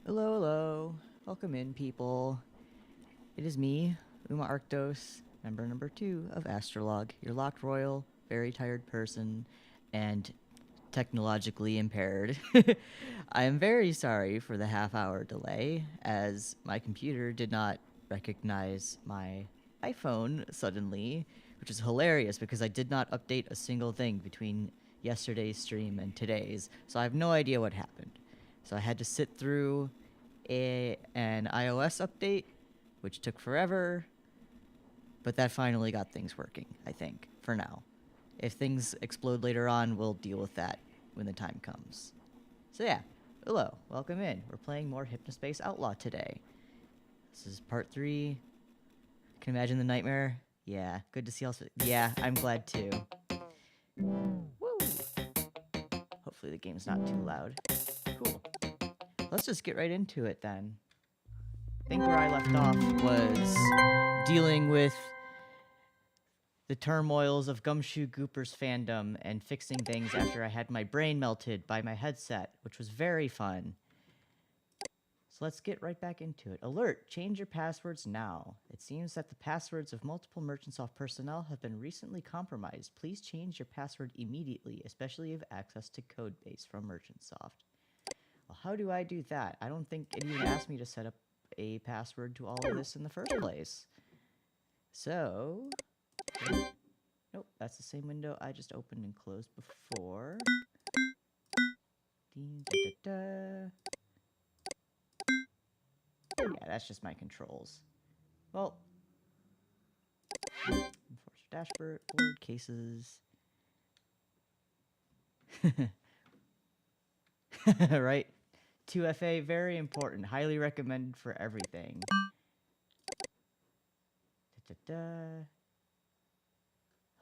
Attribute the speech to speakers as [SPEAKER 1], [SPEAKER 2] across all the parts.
[SPEAKER 1] Hello, hello. Welcome in, people. It is me, Arktos, member number 2 of AstraLog, your locked royal, very tired person, and technologically impaired. I am very sorry for the half-hour delay, as my computer did not recognize my iPhone suddenly, which is hilarious because I did not update a single thing between yesterday's stream and today's, so I have no idea what happened. So I had to sit through an iOS update, which took forever, but that finally got things working, I think, for now. If things explode later on, we'll deal with that when the time comes. So yeah, Ullo, welcome in. We're playing more Hypnospace Outlaw today. This is part 3. Can you imagine the nightmare? Yeah, good to see all. Yeah, I'm glad too. Woo! Hopefully the game's not too loud. Cool. Let's just get right into it then. I think where I left off was dealing with the turmoils of Gumshoe Gooper's fandom and fixing things after I had my brain melted by my headset, which was very fun. So let's get right back into it. Alert! Change your passwords now. It seems that the passwords of multiple Merchantsoft personnel have been recently compromised. Please change your password immediately, especially if you have access to codebase from Merchantsoft. Well, how do I do that? I don't think it even asked me to set up a password to all of this in the first place. So, nope, that's the same window I just opened and closed before. Yeah, that's just my controls. Well, enforcer dashboard, board cases. Right? 2FA, very important. Highly recommended for everything.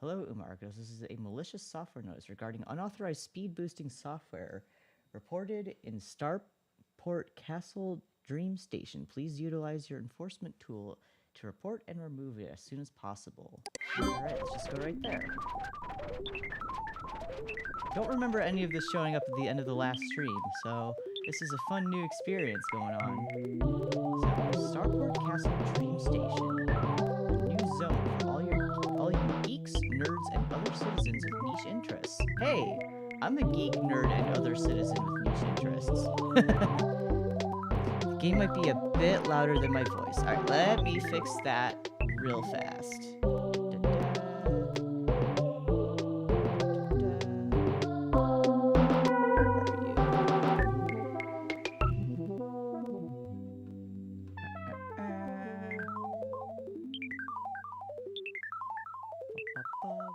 [SPEAKER 1] Hello, Arktos. This is a malicious software notice regarding unauthorized speed boosting software reported in Starport Castle Dream Station. Please utilize your enforcement tool to report and remove it as soon as possible. Alright, let's just go right there. Don't remember any of this showing up at the end of the last stream, so this is a fun new experience going on. So, Starport Castle Dream Station, a new zone for all you geeks, nerds, and other citizens with niche interests. Hey, I'm a geek, nerd, and other citizen with niche interests. The game might be a bit louder than my voice. Alright, let me fix that real fast.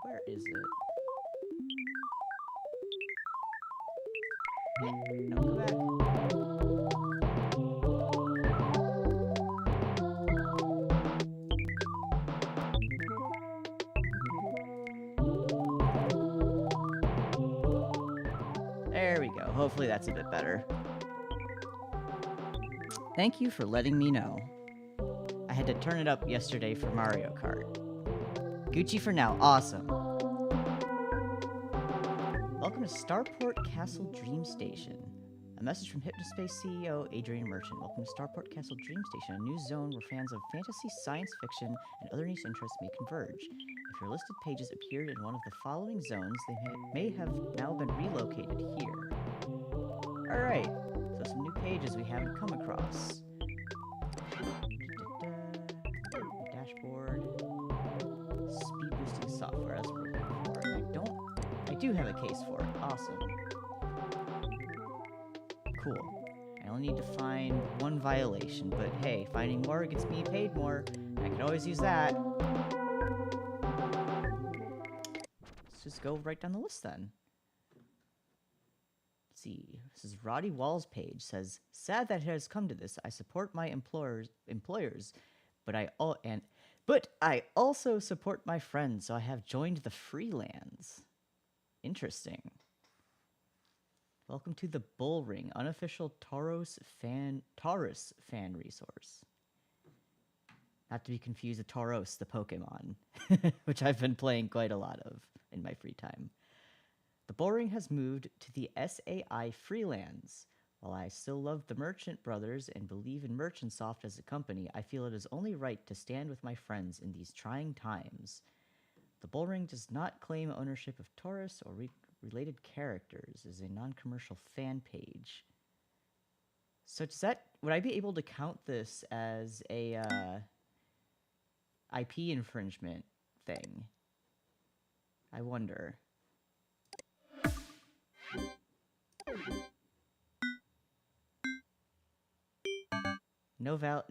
[SPEAKER 1] Where is it? No, go back. There we go. Hopefully that's a bit better. Thank you for letting me know. I had to turn it up yesterday for Mario Kart. Gucci for now. Awesome. Welcome to Starport Castle Dream Station. A message from Hypnospace CEO Adrian Merchant. Welcome to Starport Castle Dream Station, a new zone where fans of fantasy, science fiction, and other niche interests may converge. If your listed pages appeared in one of the following zones, they may have now been relocated here. Alright, so some new pages we haven't come across. Dashboard. Speed boosting software, that's what we're looking for. And I do have a case for it. Awesome. Cool. I only need to find one violation, but hey, finding more gets me paid more. I can always use that. Let's just go right down the list then. Let's see. This is Roddy Wall's page. Says, sad that it has come to this. I support my employers, but I also support my friends, so I have joined the Freelands. Interesting. Welcome to the Bull Ring, unofficial Taurus fan resource. Not to be confused with Tauros, the Pokemon, which I've been playing quite a lot of in my free time. The Bull Ring has moved to the SAI Freelands, While I still love the Merchant Brothers and believe in Merchantsoft as a company, I feel it is only right to stand with my friends in these trying times. The Bullring does not claim ownership of Taurus or related characters. It is a non-commercial fan page. So does that... Would I be able to count this as a IP infringement thing? I wonder. No valid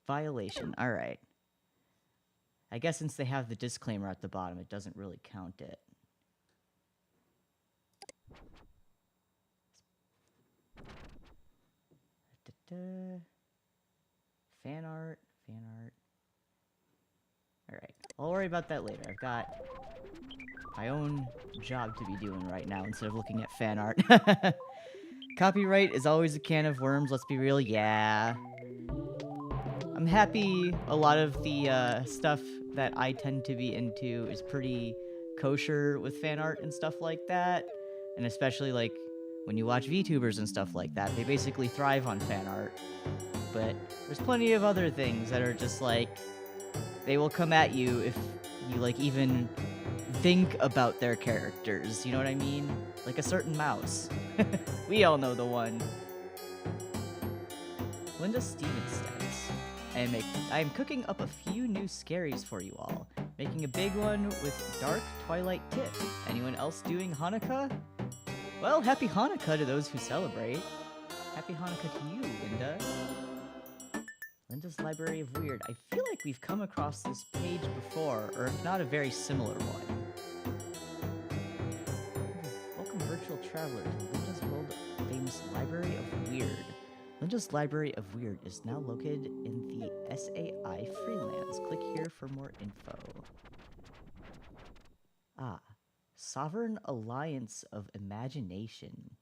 [SPEAKER 1] violation. All right. I guess since they have the disclaimer at the bottom, it doesn't really count it. Fan art. All right. I'll worry about that later. I've got my own job to be doing right now instead of looking at fan art. Copyright is always a can of worms, let's be real. Yeah. I'm happy a lot of the stuff that I tend to be into is pretty kosher with fan art and stuff like that. And especially, like, when you watch VTubers and stuff like that, they basically thrive on fan art. But there's plenty of other things that are just, like, they will come at you if you, like, even think about their characters, you know what I mean? Like a certain mouse. We all know the one. Linda Stevens status. I am cooking up a few new scaries for you all. Making a big one with Dark Twilight Tip. Anyone else doing Hanukkah? Well, happy Hanukkah to those who celebrate. Happy Hanukkah to you, Linda. Linda's Library of Weird. I feel like we've come across this page before, or if not, a very similar one. Welcome, virtual traveler, to Linda's world-famous Library of Weird. Linda's Library of Weird is now located in the SAI Freelands. Click here for more info. Ah, Sovereign Alliance of Imagination.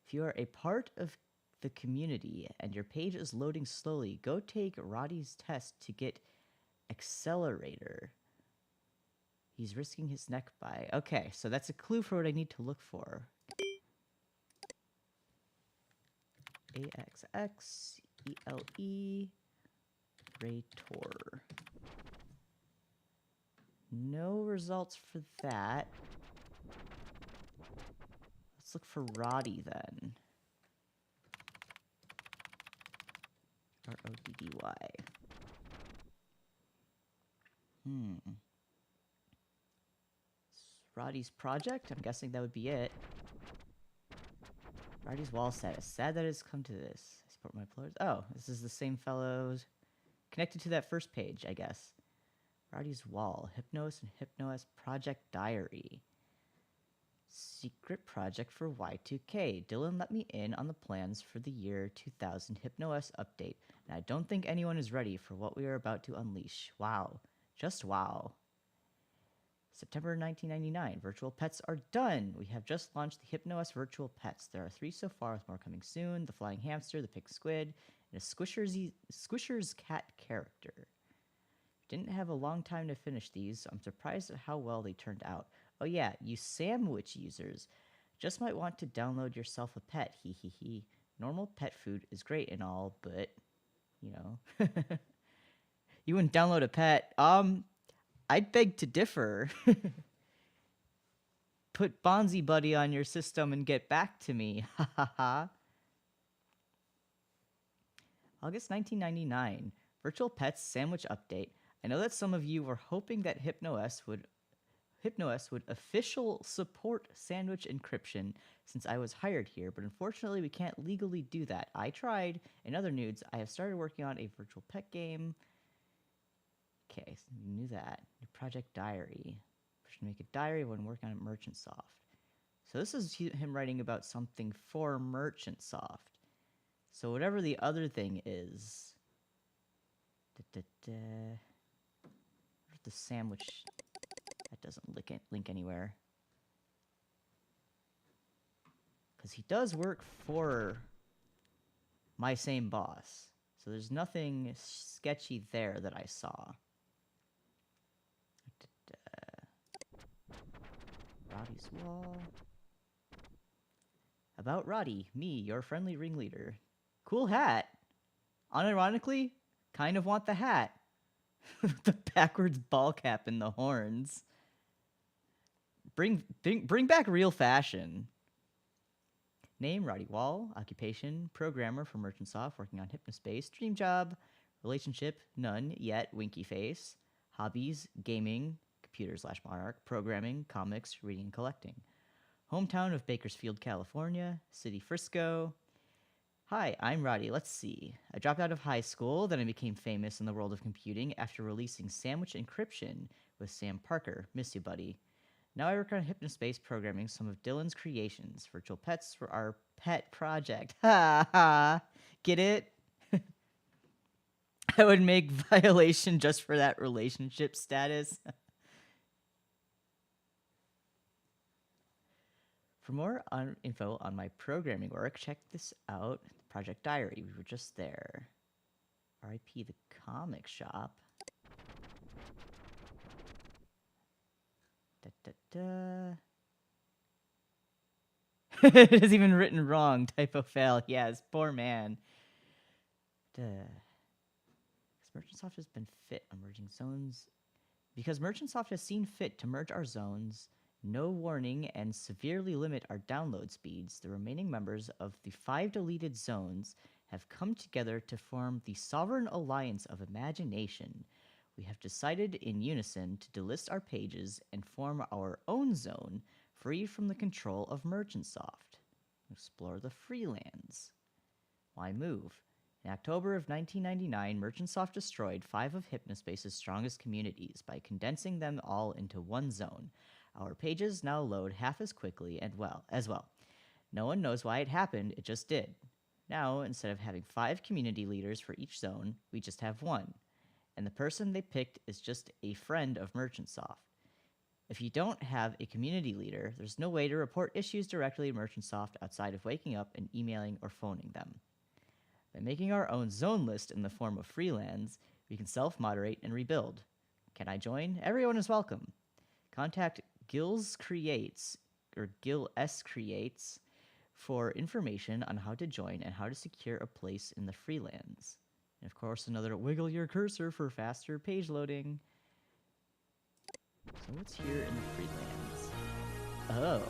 [SPEAKER 1] If you are a part of the community and your page is loading slowly, go take Roddy's test to get Accelerator. He's risking his neck by... Okay, so that's a clue for what I need to look for. AXXELE Rator. No results for that. Let's look for Roddy then. R-O-D-D-Y. Roddy's project? I'm guessing that would be it. Roddy's wall status. Sad that it's come to this. I support my players. Oh, this is the same fellows connected to that first page, I guess. Roddy's wall. Hypnos and Hypnos project diary. Secret project for Y2K. Dylan let me in on the plans for the year 2000 HypnoS update, and I don't think anyone is ready for what we are about to unleash. Wow. Just wow. September 1999. Virtual pets are done. We have just launched the HypnoS virtual pets. There are 3 so far, with more coming soon. The flying hamster, the pink squid, and a Squishers cat character. Didn't have a long time to finish these, so I'm surprised at how well they turned out. Oh yeah, you sandwich users just might want to download yourself a pet, hee hee hee. Normal pet food is great and all, but, you know. You wouldn't download a pet. I'd beg to differ. Put Bonzi Buddy on your system and get back to me. Ha ha ha. August 1999. Virtual Pets Sandwich Update. I know that some of you were hoping that HypnoS would official support sandwich encryption since I was hired here, but unfortunately we can't legally do that. I tried. In other news, I have started working on a virtual pet game. Okay, so you knew that. New project diary. Should make a diary when working on Merchantsoft. So this is him writing about something for Merchantsoft. So whatever the other thing is. The sandwich. That doesn't link anywhere. Because he does work for my same boss. So there's nothing sketchy there that I saw. Roddy's wall. About Roddy, me, your friendly ringleader. Cool hat. Unironically, kind of want the hat. The backwards ball cap and the horns. Bring back real fashion. Name, Roddy Wall. Occupation, programmer for Merchantsoft, working on Hypnospace. Dream job. Relationship, none yet, winky face. Hobbies, gaming, computer/monarch, programming, comics, reading and collecting. Hometown of Bakersfield, California. City, Frisco. Hi, I'm Roddy. Let's see. I dropped out of high school, then I became famous in the world of computing after releasing Sandwich Encryption with Sam Parker. Miss you, buddy. Now I work on Hypnospace programming some of Dylan's creations. Virtual pets for our pet project. Ha ha! Get it? I would make violation just for that relationship status. For more info on my programming work, check this out. Project Diary. We were just there. RIP the comic shop. It is even written wrong. Typo fail. Yes, poor man. Merchantsoft has been fit on merging zones. Because Merchantsoft has seen fit to merge our zones, no warning, and severely limit our download speeds, the remaining members of the 5 deleted zones have come together to form the Sovereign Alliance of Imagination. We have decided in unison to delist our pages and form our own zone, free from the control of Merchantsoft. Explore the Freelands. Why move? In October of 1999, Merchantsoft destroyed 5 of Hypnospace's strongest communities by condensing them all into one zone. Our pages now load half as quickly and as well. No one knows why it happened, it just did. Now, instead of having 5 community leaders for each zone, we just have 1. And the person they picked is just a friend of Merchantsoft. If you don't have a community leader, there's no way to report issues directly to Merchantsoft outside of waking up and emailing or phoning them. By making our own zone list in the form of Freelands, we can self-moderate and rebuild. Can I join? Everyone is welcome. Contact Gil S Creates for information on how to join and how to secure a place in the Freelands. And of course, another wiggle your cursor for faster page loading. So what's here in the Freelands? Oh.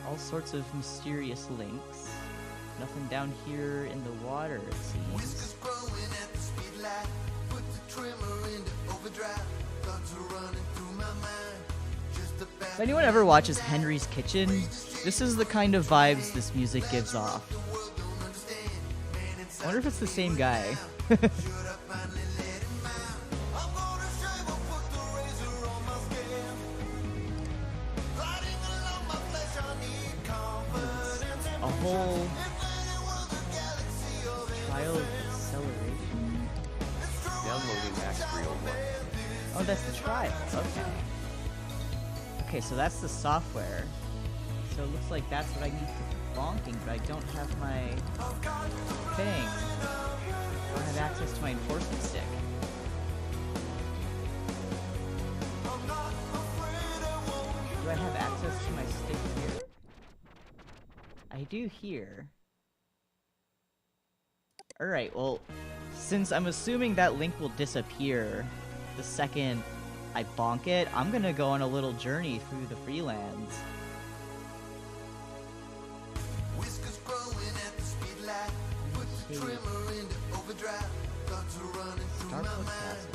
[SPEAKER 1] All sorts of mysterious links. Nothing down here in the water, it seems. If anyone ever watches Henry's Kitchen, this is the kind of vibes this music gives off. I wonder if it's the same guy. A whole trial of acceleration.
[SPEAKER 2] Downloading AstraLog.
[SPEAKER 1] Oh, that's the trial. Okay. Okay, so that's the software. So it looks like that's what I need for bonking, but I don't have my thing. I don't have access to my enforcement stick. Do I have access to my stick here? I do here. Alright, well, since I'm assuming that link will disappear the second I bonk it, I'm gonna go on a little journey through the Freelands. Starport Castle.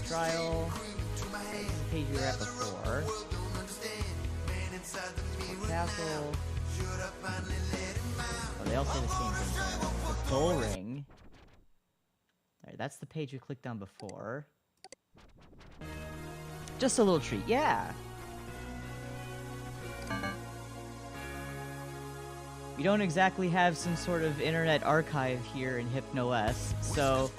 [SPEAKER 1] Trial. This is the page we were at before. Castle. Oh, they all say the same thing. The Bull Ring. Alright, that's the page we clicked on before. Just a little treat, yeah! We don't exactly have some sort of internet archive here in HypnoS, so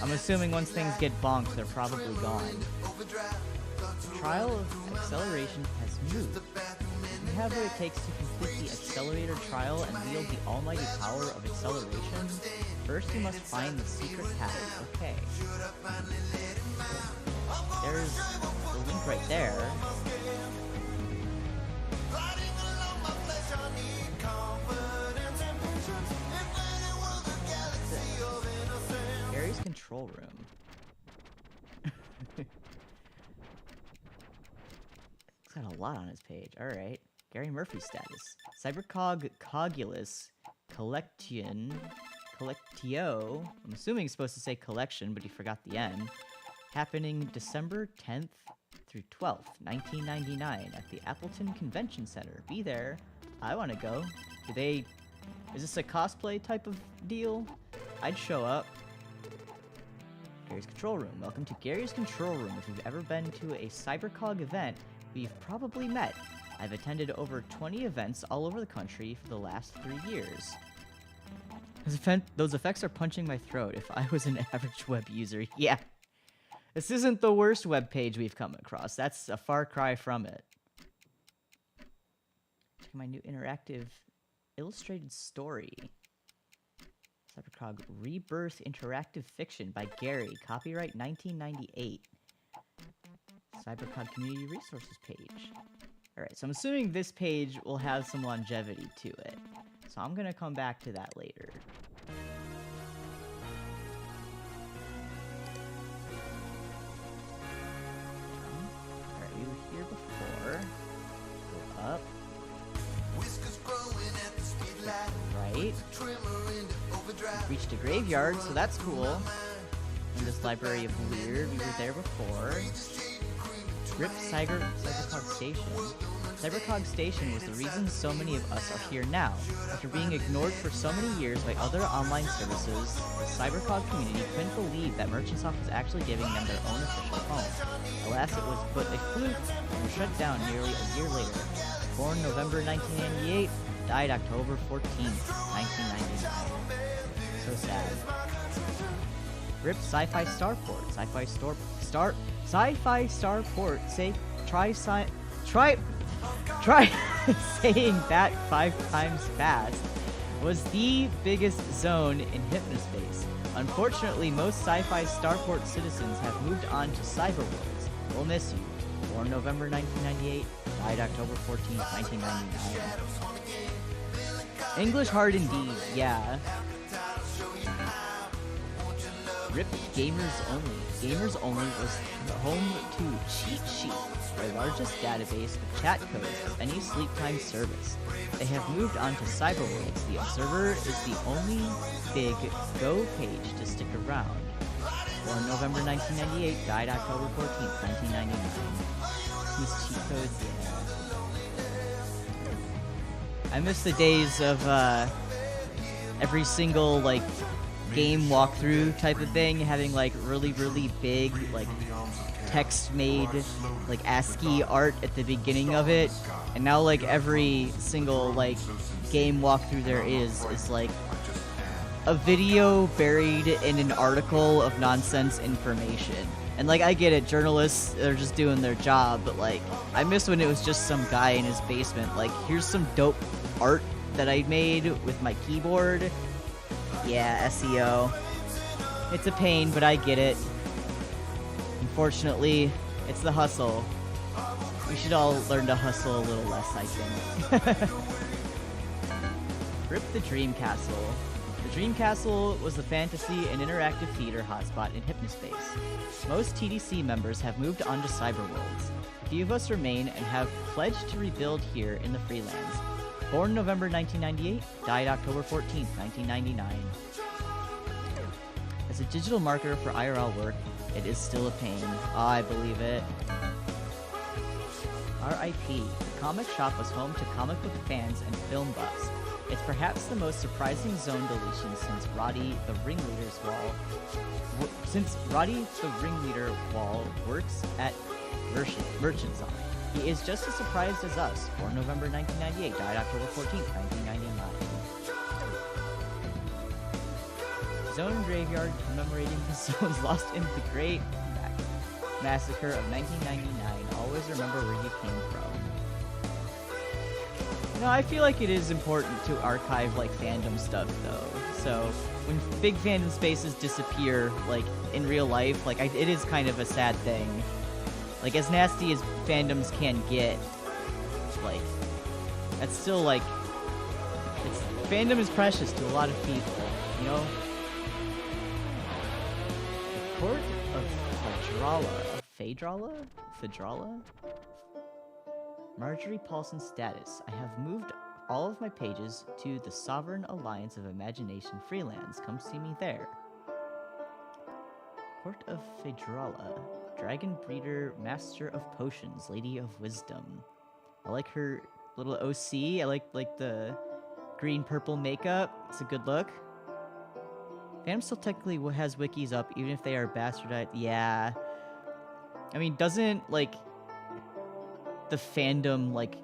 [SPEAKER 1] I'm assuming once things get bonked, they're probably gone. The trial of acceleration has moved. You have what it takes to complete the accelerator trial and wield the almighty power of acceleration. First, you must find the secret path. Okay. there's the link right there. Gary's control room. He's got a lot on his page. Alright. Gary Murphy status. Cybercog Cogulus Collection. Collectio. I'm assuming it's supposed to say collection, but he forgot the N. Happening December 10th through 12th, 1999 at the Appleton Convention Center. Be there. I want to go. Is this a cosplay type of deal? I'd show up. Gary's Control Room. Welcome to Gary's Control Room. If you've ever been to a CyberCog event, we've probably met. I've attended over 20 events all over the country for the last 3 years. Those effects are punching my throat if I was an average web user. Yeah. This isn't the worst web page we've come across. That's a far cry from it. Check my new interactive illustrated story. CyberCog Rebirth Interactive Fiction by Gary. Copyright 1998. CyberCog Community Resources page. Alright, so I'm assuming this page will have some longevity to it. So I'm gonna come back to that later. Alright, we were here before. Go up. Right. Reached a graveyard, so that's cool. In this library of weird, we were there before. Rip Cybercog Station. Cybercog Station was the reason so many of us are here now. After being ignored for so many years by other online services, the Cybercog community couldn't believe that Merchantsoft was actually giving them their own official home. Alas, it was but a fluke and was shut down nearly a year later. Born November 1998, died October 14th, 1999. So sad. Rip Sci-Fi Starport. Sci-Fi Starport. Try saying that 5 times fast. Was the biggest zone in Hypnospace. Unfortunately, most Sci-Fi Starport citizens have moved on to Cyberworlds. We'll miss you. Born November 1998, died October 14th, 1999. English hard indeed, yeah. Rip Gamers Only. Gamers Only was the home to Cheat Sheet, our largest database of chat codes of any sleep time service. They have moved on to Cyberworlds. The Observer is the only big Go page to stick around. Born November 1998, died October 14th, 1999. These cheat codes, yeah. I miss the days of every single like game walkthrough type of thing having like really big like text made like ASCII art at the beginning of it, and now like every single like game walkthrough there is like a video buried in an article of nonsense information. And like I get it, journalists are just doing their job, but like I miss when it was just some guy in his basement like, here's some dope art that I made with my keyboard. Yeah, SEO. It's a pain, but I get it. Unfortunately, it's the hustle. We should all learn to hustle a little less, I think. Rip the Dream Castle. The Dream Castle was the fantasy and interactive theater hotspot in Hypnospace. Most TDC members have moved on to Cyberworlds. A few of us remain and have pledged to rebuild here in the Freelands. Born November 1998, died October 14th, 1999. As a digital marketer for IRL work, it is still a pain. Oh, I believe it. R.I.P. The comic shop was home to comic book fans and film buffs. It's perhaps the most surprising zone deletion since Roddy the Ringleader Wall works at Merchantsoft. He is just as surprised as us. Born November 1998, died October 14th, 1999. Zone Graveyard commemorating the zones lost in the Great Massacre of 1999. Always remember where you came from. No, I feel like it is important to archive like fandom stuff though. So when big fandom spaces disappear like in real life, like it is kind of a sad thing. Like, as nasty as fandoms can get, like, that's still, like, fandom is precious to a lot of people, you know? The Court of Phaedrala? Marjorie Paulson status. I have moved all of my pages to the Sovereign Alliance of Imagination Freelance. Come see me there. Court of Phaedrala. Dragon Breeder, Master of Potions, Lady of Wisdom. I like her little OC. I like the green-purple makeup. It's a good look. Fandom still technically has wikis up, even if they are bastardized. Yeah. I mean, doesn't, like, the fandom, like,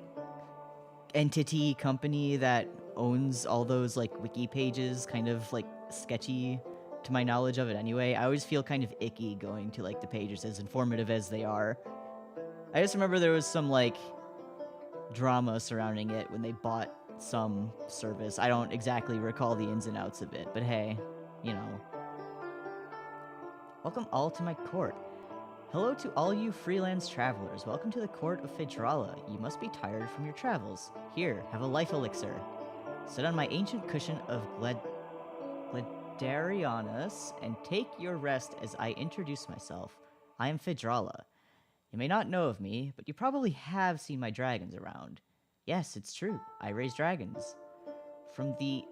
[SPEAKER 1] entity company that owns all those, like, wiki pages kind of, like, sketchy to my knowledge of it anyway? I always feel kind of icky going to, like, the pages as informative as they are. I just remember there was some, like, drama surrounding it when they bought some service. I don't exactly recall the ins and outs of it, but hey, you know. Welcome all to my court. Hello to all you freelance travelers. Welcome to the court of Phaedrala. You must be tired from your travels. Here, have a life elixir. Sit on my ancient cushion of Gledarianus and take your rest as I introduce myself. I am Phaedrala. You may not know of me, but you probably have seen my dragons around. Yes, it's true. I raise dragons. From the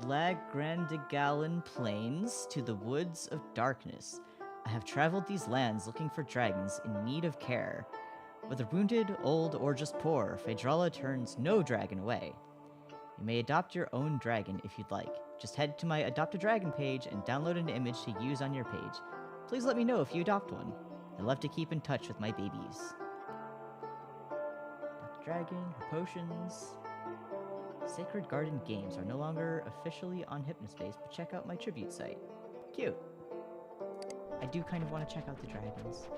[SPEAKER 1] Lagrandigalan plains to the woods of darkness, I have traveled these lands looking for dragons in need of care. Whether wounded, old, or just poor, Phaedrala turns no dragon away. You may adopt your own dragon if you'd like. Just head to my Adopt a Dragon page and download an image to use on your page. Please let me know if you adopt one. I love to keep in touch with my babies. Adopt a Dragon, her potions. Sacred Garden games are no longer officially on Hypnospace, but check out my tribute site. Cute. I do kind of want to check out the dragons.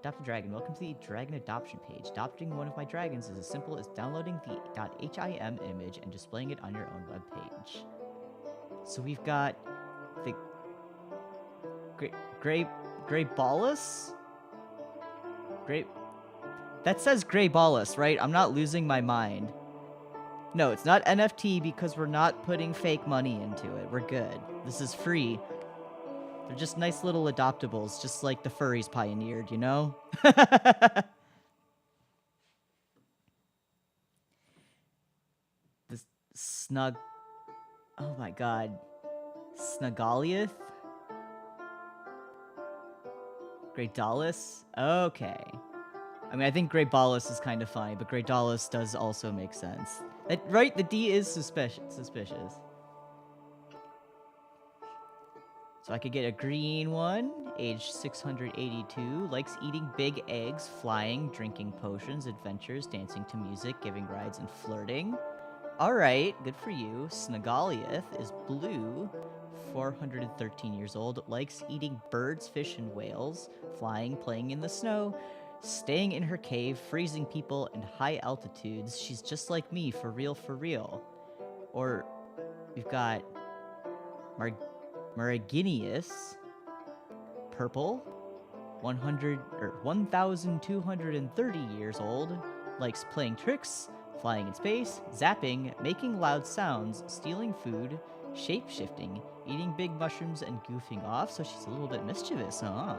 [SPEAKER 1] Adopt a Dragon. Welcome to the Dragon Adoption page. Adopting one of my dragons is as simple as downloading the .him image and displaying it on your own webpage. So we've got the Greybalus? That says Greybalus, right? I'm not losing my mind. No, it's not NFT because we're not putting fake money into it. We're good. This is free. They're just nice little adoptables, just like the furries pioneered, you know? This oh my god. Snugaliath? Greydalis? Okay. I mean, I think Greybalus is kind of funny, but Greydalis does also make sense. Right? The D is suspicious. So I could get a green one, age 682, likes eating big eggs, flying, drinking potions, adventures, dancing to music, giving rides, and flirting. Alright, good for you. Snugaliath is blue, 413 years old, likes eating birds, fish, and whales, flying, playing in the snow, staying in her cave, freezing people, and high altitudes. She's just like me, for real, for real. Or, we've got Maraginius, purple, 1,230 years old, likes playing tricks, flying in space, zapping, making loud sounds, stealing food, shape-shifting, eating big mushrooms, and goofing off, so she's a little bit mischievous, huh?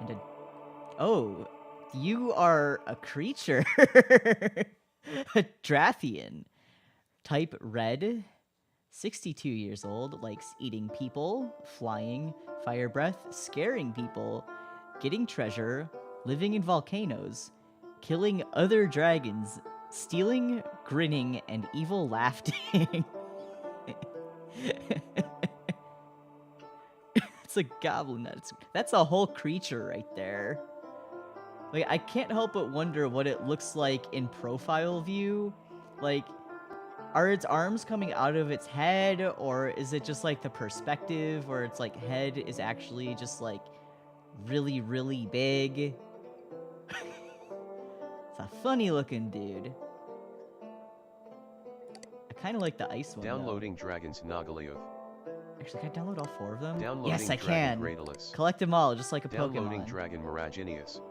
[SPEAKER 1] And oh, you are a creature. A Drathian. Type red. 62 years old, likes eating people, flying, fire breath, scaring people, getting treasure, living in volcanoes, killing other dragons, stealing, grinning, and evil laughing. It's a goblin. That's a whole creature right there. Like, I can't help but wonder what it looks like in profile view. Like, are its arms coming out of its head, or is it just like the perspective where its like head is actually just like really, really big? It's a funny looking dude. I kind of like the ice one.
[SPEAKER 2] Downloading Dragons Nagaliov.
[SPEAKER 1] Actually, can I download all 4 of them?
[SPEAKER 2] Downloading
[SPEAKER 1] Yes, I
[SPEAKER 2] Dragon
[SPEAKER 1] can.
[SPEAKER 2] Gradalis.
[SPEAKER 1] Collect them all, just like a
[SPEAKER 2] Downloading
[SPEAKER 1] Pokemon.
[SPEAKER 2] Dragon Miraginius.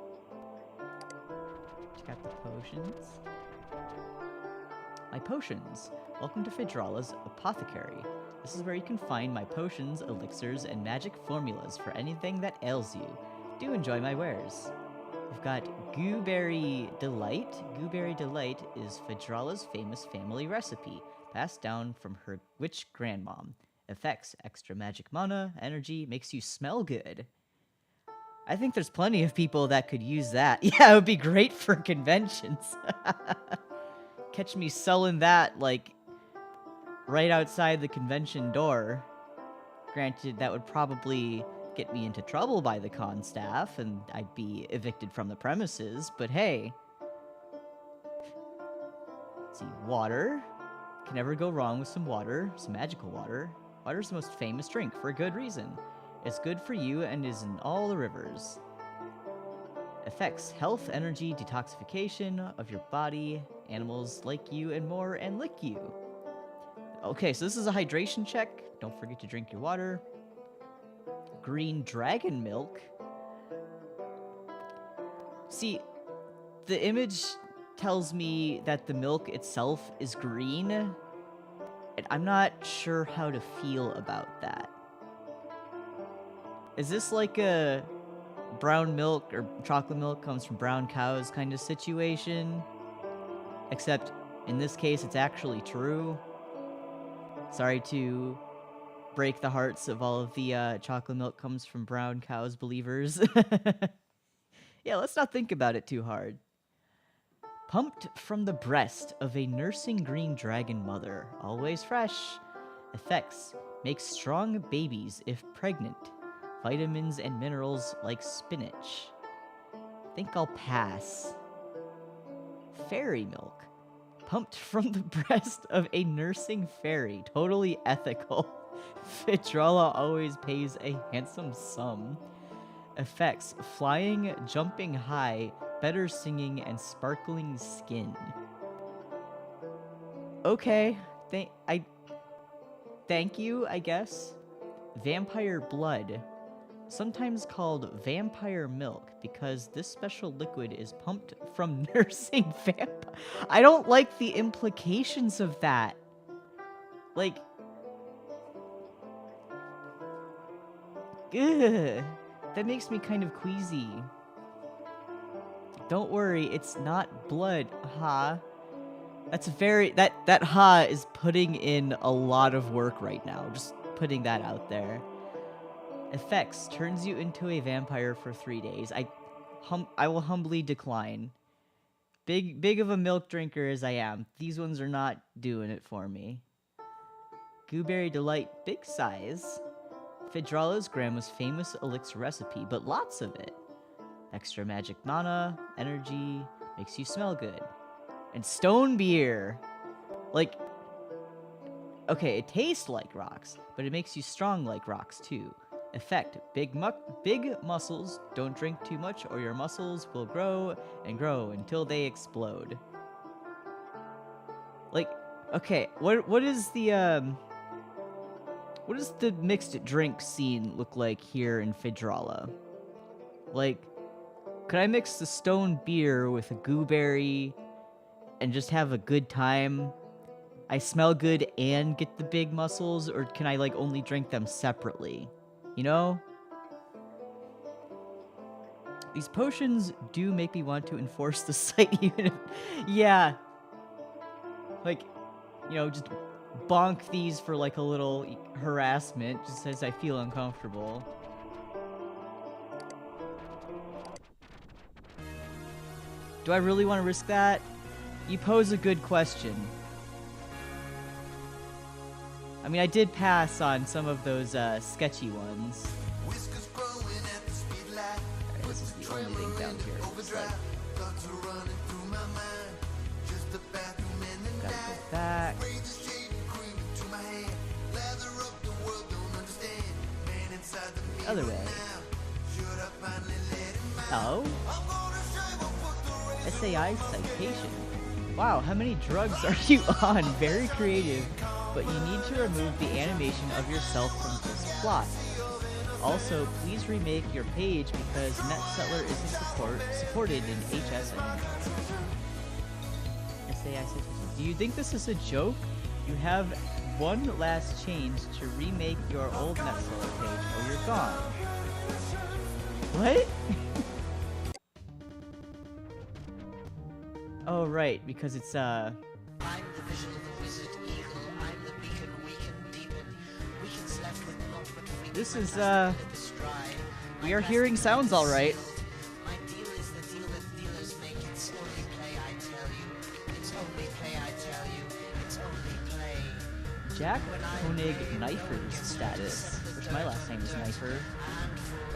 [SPEAKER 1] Check out the potions. My potions. Welcome to Phaedrala's Apothecary. This is where you can find my potions, elixirs, and magic formulas for anything that ails you. Do enjoy my wares. We've got Gooberry Delight. Gooberry Delight is Phaedrala's famous family recipe, passed down from her witch grandmom. Effects: extra magic mana, energy, makes you smell good. I think there's plenty of people that could use that. Yeah, it would be great for conventions. Catch me selling that, like, right outside the convention door. Granted, that would probably get me into trouble by the con staff, and I'd be evicted from the premises, but hey. Let's see, water. Can never go wrong with some water, some magical water. Water's the most famous drink, for a good reason. It's good for you and is in all the rivers. Effects: health, energy, detoxification of your body, animals like you and more, and lick you. Okay, so this is a hydration check. Don't forget to drink your water. Green dragon milk. See, the image tells me that the milk itself is green, and I'm not sure how to feel about that. Is this like a brown milk or chocolate milk comes from brown cows kind of situation? Except in this case, it's actually true. Sorry to break the hearts of all of the chocolate milk comes from brown cows believers. Yeah, let's not think about it too hard. Pumped from the breast of a nursing green dragon mother, always fresh. Effects: makes strong babies if pregnant. Vitamins and minerals like spinach. Think I'll pass. Fairy milk. Pumped from the breast of a nursing fairy. Totally ethical. Phaedrala always pays a handsome sum. Effects: flying, jumping high, better singing, and sparkling skin. Okay, thank you, I guess. Vampire blood. Sometimes called vampire milk because this special liquid is pumped from nursing vampire. I don't like the implications of that. Like, ugh, that makes me kind of queasy. Don't worry, it's not blood, ha. That's very, that ha is putting in a lot of work right now. Just putting that out there. Effects: turns you into a vampire for 3 days. I will humbly decline. Big of a milk drinker as I am, these ones are not doing it for me. Gooberry Delight, big size. Phaedrala's grandma's famous elixir recipe, but lots of it. Extra magic mana, energy, makes you smell good. And stone beer. Like, okay, it tastes like rocks, but it makes you strong like rocks too. Effect: big muscles. Don't drink too much or your muscles will grow and grow until they explode. Like, okay, what is the mixed drink scene look like here in Phaedrala? Like, could I mix the stone beer with a gooberry and just have a good time? I smell good and get the big muscles, or can I like only drink them separately? You know? These potions do make me want to enforce the site even if, yeah. Like, you know, just bonk these for like a little harassment, just as I feel uncomfortable. Do I really want to risk that? You pose a good question. I mean, I did pass on some of those sketchy ones. Alright, this is the only thing down here. Looks like. Gotta go back. Other way. Oh? SAI citation. Wow, how many drugs are you on? Very creative. but you need to remove the animation of yourself from this plot. Also, please remake your page because NetSettler isn't supported in HS anymore. SAI citation. Do you think this is a joke? You have one last change to remake your old NetSettler page or you're gone. What? Oh, right, because it's,
[SPEAKER 3] I'm the vision of the wizard eagle. I'm the beacon weakened demon. Weaken's left with naught but freedom.
[SPEAKER 1] This is,
[SPEAKER 3] My
[SPEAKER 1] we are hearing sounds alright.
[SPEAKER 3] My deal is the deal that dealers make. It's only play, I tell you. It's only play, I tell you. It's only play.
[SPEAKER 1] Jack Koenig Knifer's status. Which my last name is Knifer.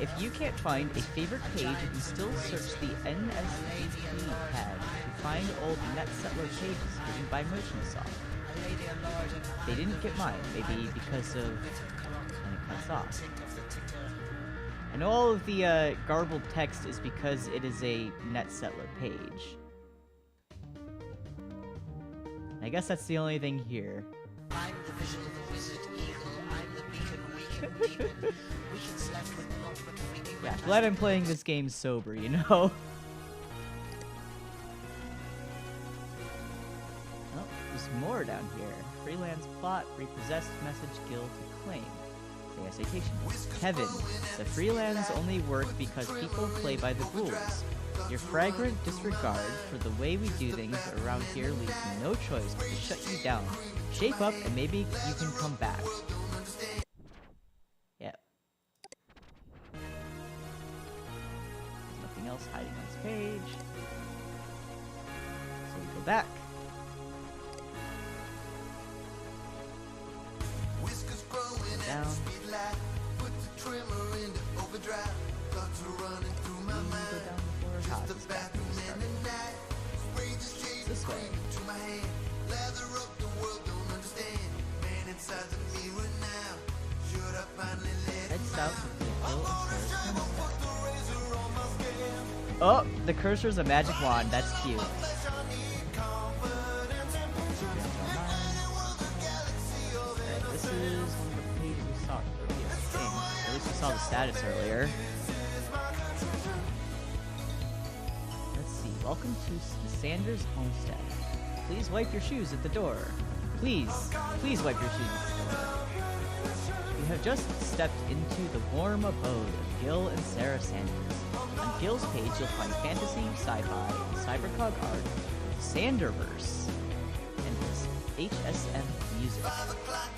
[SPEAKER 1] If you can't find a favorite page, you can still search the NSDP pad to find old NetSettler pages hidden by Motionsoft. They didn't get mine, maybe because of... and it cuts off. I know all of the garbled text is because it is a NetSettler page. I guess that's the only thing here.
[SPEAKER 3] I'm the vision of the wizard eagle. I'm the beacon weakened demon. Weaken's left with naught but freedom.
[SPEAKER 1] Yeah, glad I'm playing this game sober, you know? Oh, there's more down here. Freelance plot, repossessed message guild to claim. Say citation. Kevin, the freelance only work because people play by the rules. Your fragrant disregard for the way we do things around here leaves me no choice but to shut you down. Shape up and maybe you can come back. Yep. There's nothing else hiding on this page. So we go back. Down. This way. Head south with the hill and oh, the cursor's a magic wand. That's cute. This is one of the pages we saw earlier, I think. At least we saw the status earlier. Let's see. Welcome to Sanders Homestead. Please wipe your shoes at the door. Please wipe your shoes at the door. You have just stepped into the warm abode of Gil and Sarah Sanders. On Gil's page, you'll find fantasy, sci-fi, and cyberpunk art, Sanderverse, and HSM music.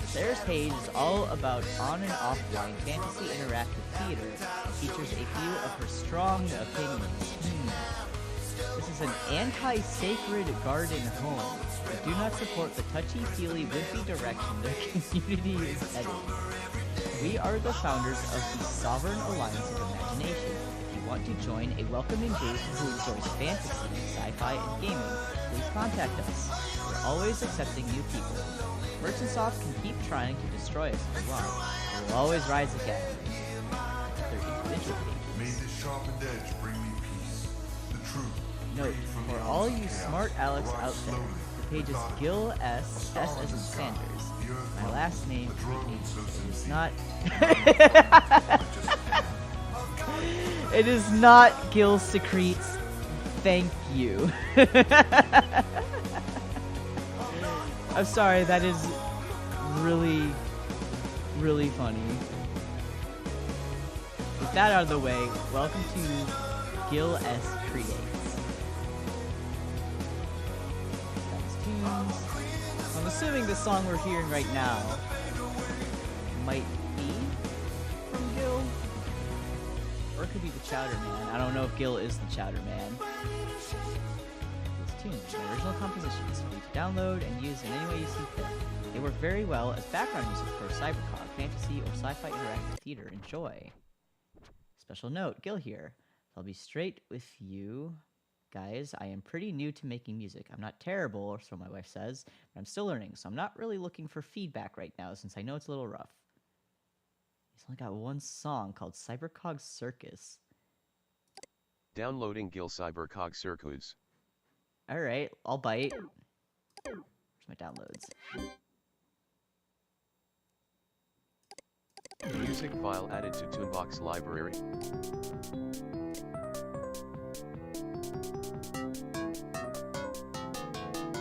[SPEAKER 1] Sarah's page is all about on and offline fantasy interactive theater and features a few of her strong opinions. This is an anti-sacred garden home. We do not support the touchy-feely would-be direction the community is heading. We are the founders of the Sovereign Alliance of Imagination. If you want to join a welcoming group who enjoys fantasy, sci-fi, and gaming, please contact us. We're always accepting new people. Merchantsoft can keep trying to destroy us if we want. We will always rise again. They're individual pages.
[SPEAKER 4] May this sharpened edge bring me peace. The truth.
[SPEAKER 1] Note, for all you smart Alex out there, the page is Gil S. S as in Sanders. My last name is not... It is not Gil Secretes. Thank you. I'm sorry, that is really, really funny. With that out of the way, welcome to Gil S. Creates. That's tunes. I'm assuming the song we're hearing right now might be from Gil. Or it could be the Chowder Man. I don't know if Gil is the Chowder Man. These tunes, my original compositions, free to download and use in any way you see fit. They work very well as background music for cyberpunk, fantasy, or sci-fi interactive theater. Enjoy. Special note, Gil here. I'll be straight with you. Guys, I am pretty new to making music. I'm not terrible, or so my wife says, but I'm still learning, so I'm not really looking for feedback right now since I know it's a little rough. He's only got one song called Cybercog Circus.
[SPEAKER 2] Downloading Gil Cybercog Circus.
[SPEAKER 1] Alright, I'll bite. Where's my downloads?
[SPEAKER 2] Music file added to Toonbox library.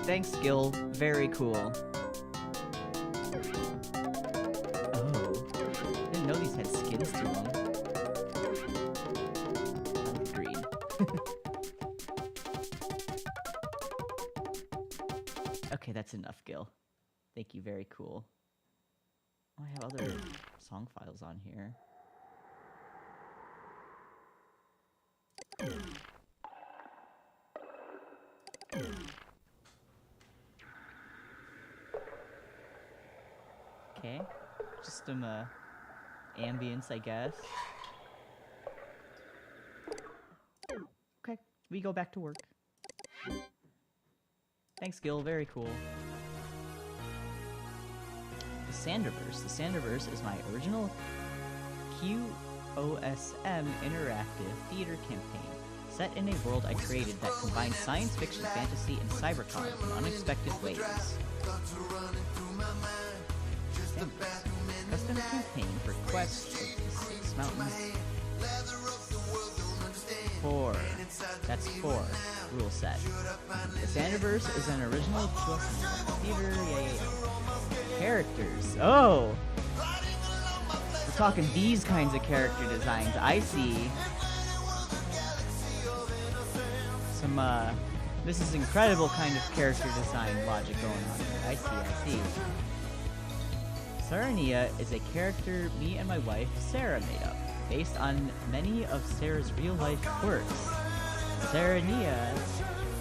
[SPEAKER 1] Thanks, Gil. Very cool. Oh. Didn't know these had skins to them. Green. Okay, that's enough, Gil. Thank you, very cool. Oh, I have other song files on here. Okay, just some ambience, I guess. Okay, we go back to work. Thanks, Gil. Very cool. The Sanderverse. The Sanderverse is my original QOSM interactive theater campaign, set in a world I created that combines science fiction, fantasy, and cyberpunk in unexpected ways. Custom campaign for quests of the 6 mountains. 4. That's 4. Rule set. The Sanderverse is an original theater. Yeah. Characters. Oh! We're talking these kinds of character designs. I see. Some, this is incredible kind of character design logic going on here. I see. Sarania is a character me and my wife, Sarah, made up, based on many of Sarah's real-life works. Sarania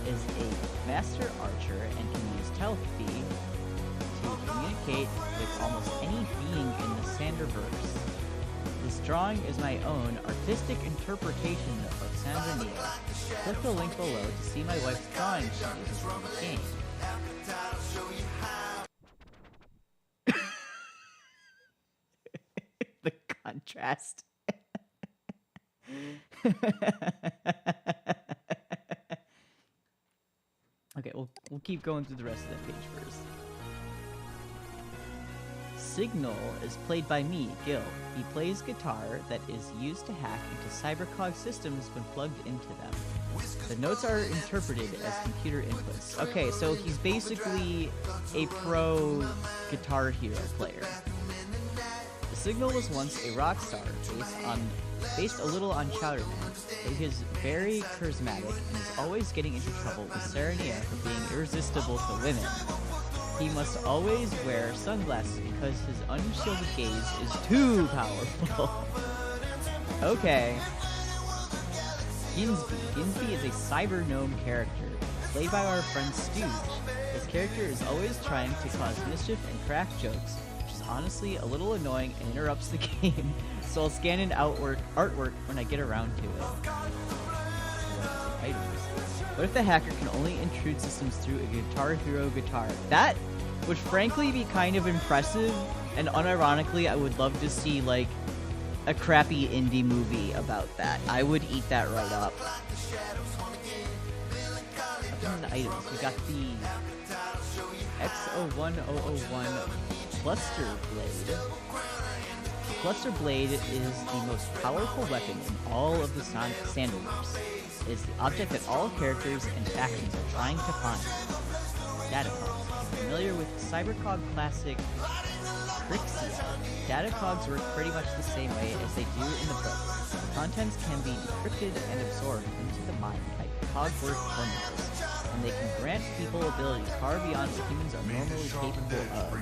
[SPEAKER 1] is a master archer and can use telepathy to communicate with almost any being in the Sanderverse. This drawing is my own artistic interpretation of Sarania. Click the link below to see my wife's drawing she uses in the game. The contrast. Okay, we'll keep going through the rest of that page first. Signal is played by me, Gil. He plays guitar that is used to hack into cybercog systems when plugged into them. The notes are interpreted as computer inputs. Okay, so he's basically a pro Guitar Hero player. Signal was once a rock star based a little on Chowderman, but he is very charismatic and is always getting into trouble with Sarania for being irresistible to women. He must always wear sunglasses because his unshielded gaze is too powerful. Okay. Ginsby is a cyber gnome character, played by our friend Stooge. This character is always trying to cause mischief and crack jokes, honestly a little annoying and interrupts the game, so I'll scan in artwork when I get around to it. Items. What if the hacker can only intrude systems through a Guitar Hero guitar? That would frankly be kind of impressive, and unironically I would love to see like a crappy indie movie about that. I would eat that right up. The items. We got the X01001 Cluster Blade. Cluster Blade is the most powerful weapon in all of the Sanderverse. It is the object that all characters and factions are trying to find. Datacogs. Familiar with Cybercog classic Crixia, Datacogs work pretty much the same way as they do in the book. The contents can be decrypted and absorbed into the mind by cogwork terminals, and they can grant people abilities far beyond what humans are normally capable of.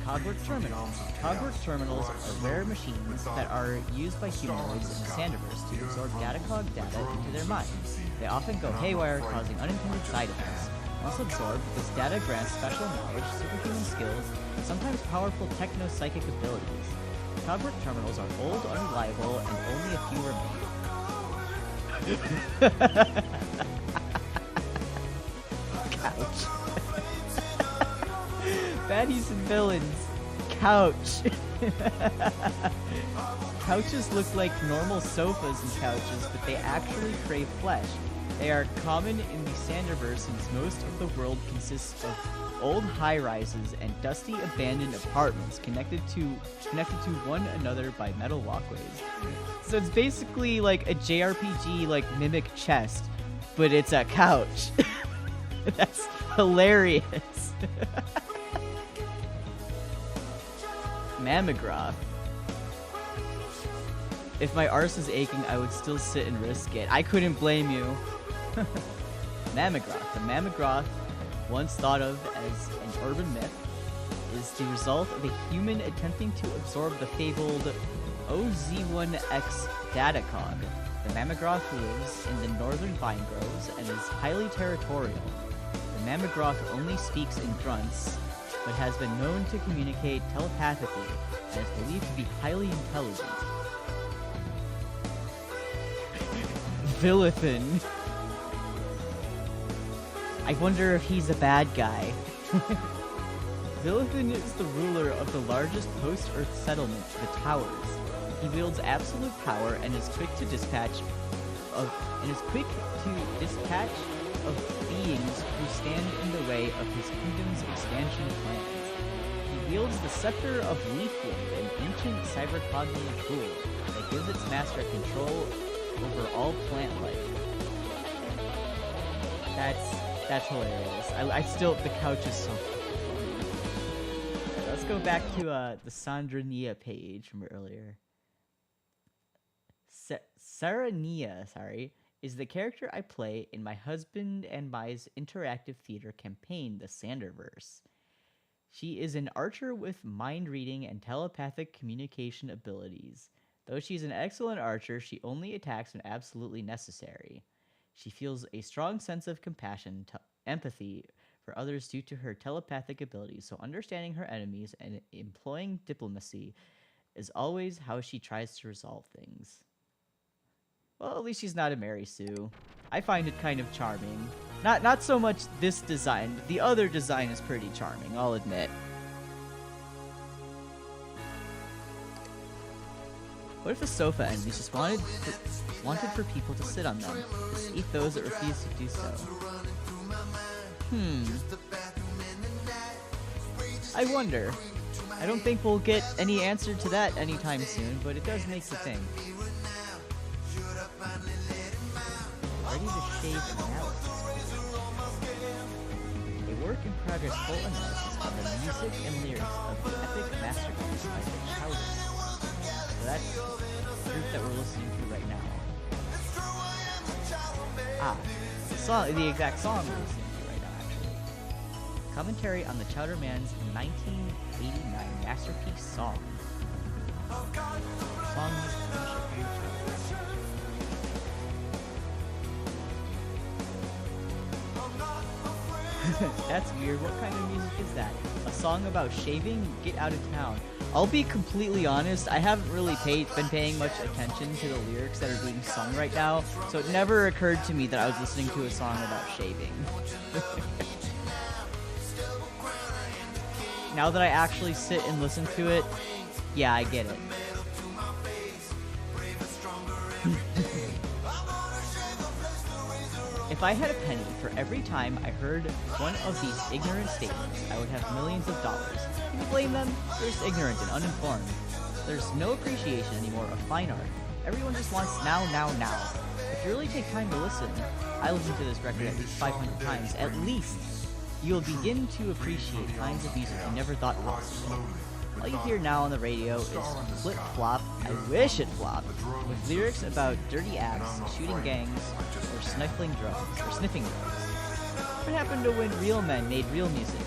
[SPEAKER 1] Cogwork terminals. Cogwork terminals are rare machines that are used by humanoids in the Sanderverse to absorb Datacog data into their minds. They often go haywire, causing unintended side effects. Once absorbed, this data grants special knowledge, superhuman skills, and sometimes powerful techno-psychic abilities. Cogwork terminals are old, unreliable, and only a few remain. Couch. Baddies and villains. Couch. Couches look like normal sofas and couches, but they actually crave flesh. They are common in the Sanderverse since most of the world consists of old high-rises and dusty abandoned apartments connected to one another by metal walkways. So it's basically like a JRPG like Mimic Chest, but it's a couch. That's hilarious. Mammogram. If my arse is aching, I would still sit and risk it. I couldn't blame you. Mammogram. The Mammogram, once thought of as an urban myth, is the result of a human attempting to absorb the fabled OZ1X datacog. The Mammogram lives in the northern vine groves and is highly territorial. The Mammogram only speaks in grunts, but has been known to communicate telepathically and is believed to be highly intelligent. Villithan. I wonder if he's a bad guy. Villithan is the ruler of the largest post-Earth settlement, the Towers. He wields absolute power and is quick to dispatch of beings who stand in the way of his kingdom's expansion plans. He wields the scepter of Leafwind, an ancient cybercognitive tool that gives its master control over all plant life. That's hilarious. I still, the couch is so funny. Let's go back to the Sandrania page from earlier. Sarania, is the character I play in my husband and my's interactive theater campaign, the Sanderverse. She is an archer with mind reading and telepathic communication abilities. Though she's an excellent archer, she only attacks when absolutely necessary. She feels a strong sense of compassion, empathy for others due to her telepathic abilities, so understanding her enemies and employing diplomacy is always how she tries to resolve things. Well, at least she's not a Mary Sue. I find it kind of charming. Not so much this design, but the other design is pretty charming, I'll admit. What if the sofa enemies just wanted for people to sit on them, to eat those that refuse to do so? I wonder. I don't think we'll get any answer to that anytime soon, but it does make you think. Ready to shave analysis. A work in progress full analysis of the music and lyrics of the epic masterpiece by the Chowder. So that's the group that we're listening to right now. The exact song we're listening to right now, actually. Commentary on the Chowder Man's 1989 masterpiece song. Song That's weird. What kind of music is that? A song about shaving? Get out of town. I'll be completely honest, I haven't really been paying much attention to the lyrics that are being sung right now, so it never occurred to me that I was listening to a song about shaving. Now that I actually sit and listen to it, yeah, I get it. If I had a penny for every time I heard one of these ignorant statements, I would have millions of dollars. Can you blame them? They're just ignorant and uninformed. There's no appreciation anymore of fine art. Everyone just wants now. If you really take time to listen, I listened to this record at least 500 times, at least, you'll begin to appreciate kinds of music you never thought possible. All you hear now on the radio is flip-flop, I wish it flopped, with lyrics about dirty acts, shooting gangs, or sniffing drugs. What happened to when real men made real music?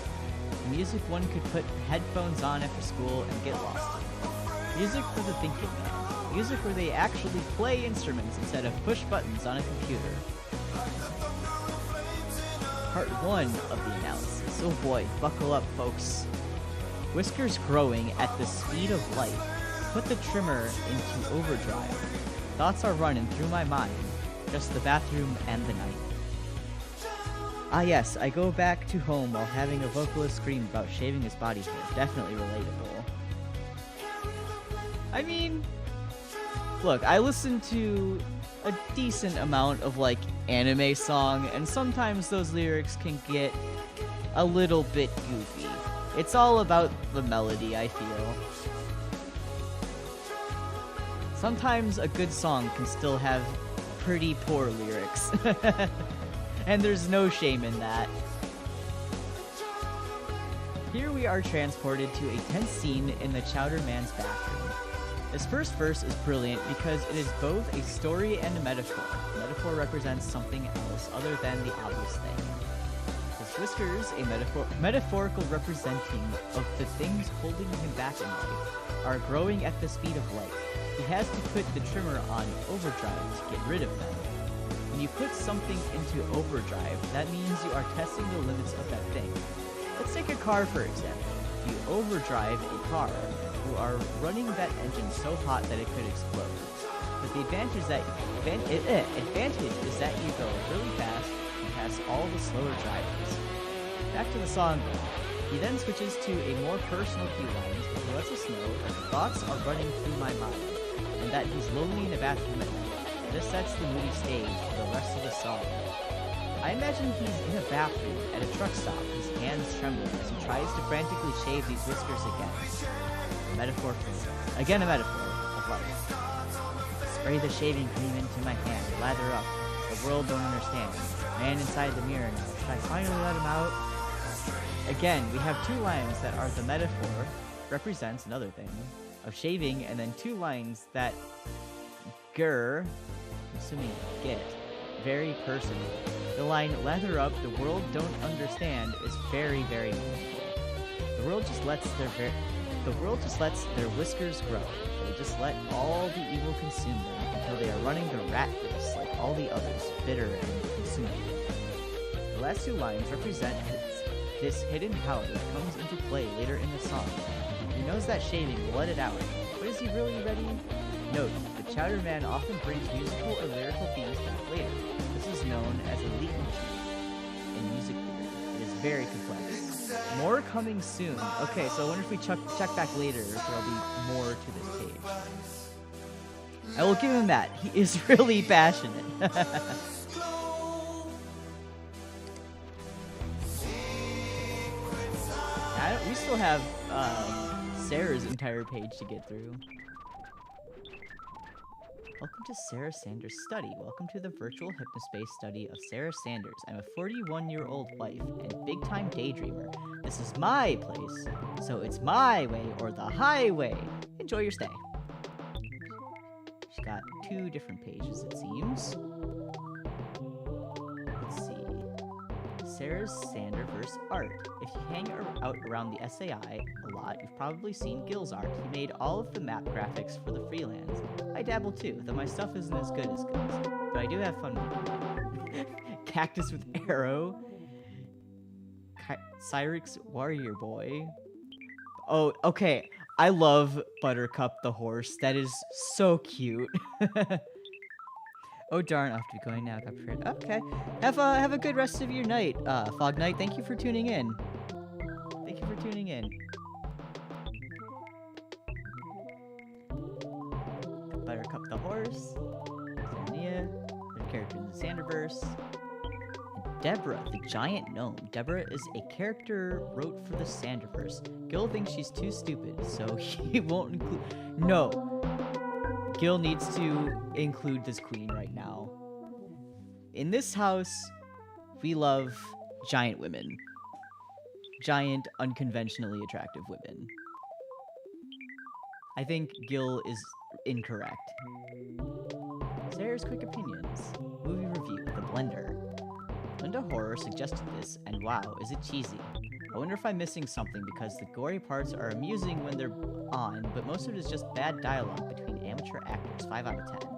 [SPEAKER 1] Music one could put headphones on after school and get lost in. Music for the thinking man. Music where they actually play instruments instead of push buttons on a computer. Part 1 of the analysis. Oh boy, buckle up, folks. Whiskers growing at the speed of light. Put the trimmer into overdrive. Thoughts are running through my mind. Just the bathroom and the night. Ah yes, I go back to home while having a vocalist scream about shaving his body hair. Definitely relatable. I mean, Look, I listen to a decent amount of, like, anime song, and sometimes those lyrics can get a little bit goofy. It's all about the melody, I feel. Sometimes a good song can still have pretty poor lyrics. And there's no shame in that. Here we are transported to a tense scene in the Chowder Man's bathroom. This first verse is brilliant because it is both a story and a metaphor. The metaphor represents something else other than the obvious thing. His whiskers, a metaphorical representing of the things holding him back in life, are growing at the speed of light. He has to put the trimmer on overdrive to get rid of them. When you put something into overdrive, that means you are testing the limits of that thing. Let's take a car for example. If you overdrive a car, you are running that engine so hot that it could explode. But the advantage is that you go really fast and pass all the slower drivers. Back to the song though. He then switches to a more personal few lines where he lets us know that the thoughts are running through my mind, and that he's lonely in a bathroom at night. This sets the moody stage for the rest of the song. I imagine he's in a bathroom at a truck stop, his hands trembling as he tries to frantically shave these whiskers again. A metaphor for again a metaphor of life. Spray the shaving cream into my hand, lather up. The world don't understand. Man inside the mirror now. Should I finally let him out? Again, we have two lines that are the metaphor, represents another thing, of shaving, and then two lines that I'm assuming get, very personal. The line, lather up, the world don't understand, is very, very meaningful. The world just lets their whiskers grow. They just let all the evil consume them until they are running the rat race like all the others, bitter and consuming. The last two lines represent this hidden power that comes into play later in the song. He knows that shaving will let it out, but is he really ready? Note, the Chowder Man often brings musical or lyrical themes back later. This is known as a leitmotif in music theory. It is very complex. More coming soon. Okay, so I wonder if we check back later if there'll be more to this page. I will give him that. He is really passionate. We still have Sarah's entire page to get through. Welcome to Sarah Sanders' study. Welcome to the virtual hypnospace study of Sarah Sanders. I'm a 41-year-old wife and big-time daydreamer. This is my place, so it's my way or the highway. Enjoy your stay. She's got two different pages, it seems. Let's see. Sarah Sanders versus art. If you hang out around the SAI a lot, you've probably seen Gil's art. He made all of the map graphics for the freelance. I dabble too, though my stuff isn't as good as Gil's. But I do have fun with it. Cactus with arrow. Cyrix Warrior Boy. Oh, okay. I love Buttercup the horse. That is so cute. Oh darn, I have to be going now. Got prepared. Okay. Have a good rest of your night, Fog Knight. Thank you for tuning in. Thank you for tuning in. Buttercup the horse. Xania, the character in the Sanderverse. And Deborah, the giant gnome. Deborah is a character wrote for the Sanderverse. Gil thinks she's too stupid, so he won't include. No. Gil needs to include this queen right now. In this house, we love giant women. Giant, unconventionally attractive women. I think Gil is incorrect. Sarah's quick opinions. Movie review, The Blender. Linda Horror suggested this, and wow, is it cheesy. I wonder if I'm missing something because the gory parts are amusing when they're on, but most of it is just bad dialogue between amateur actors. 5 out of 10.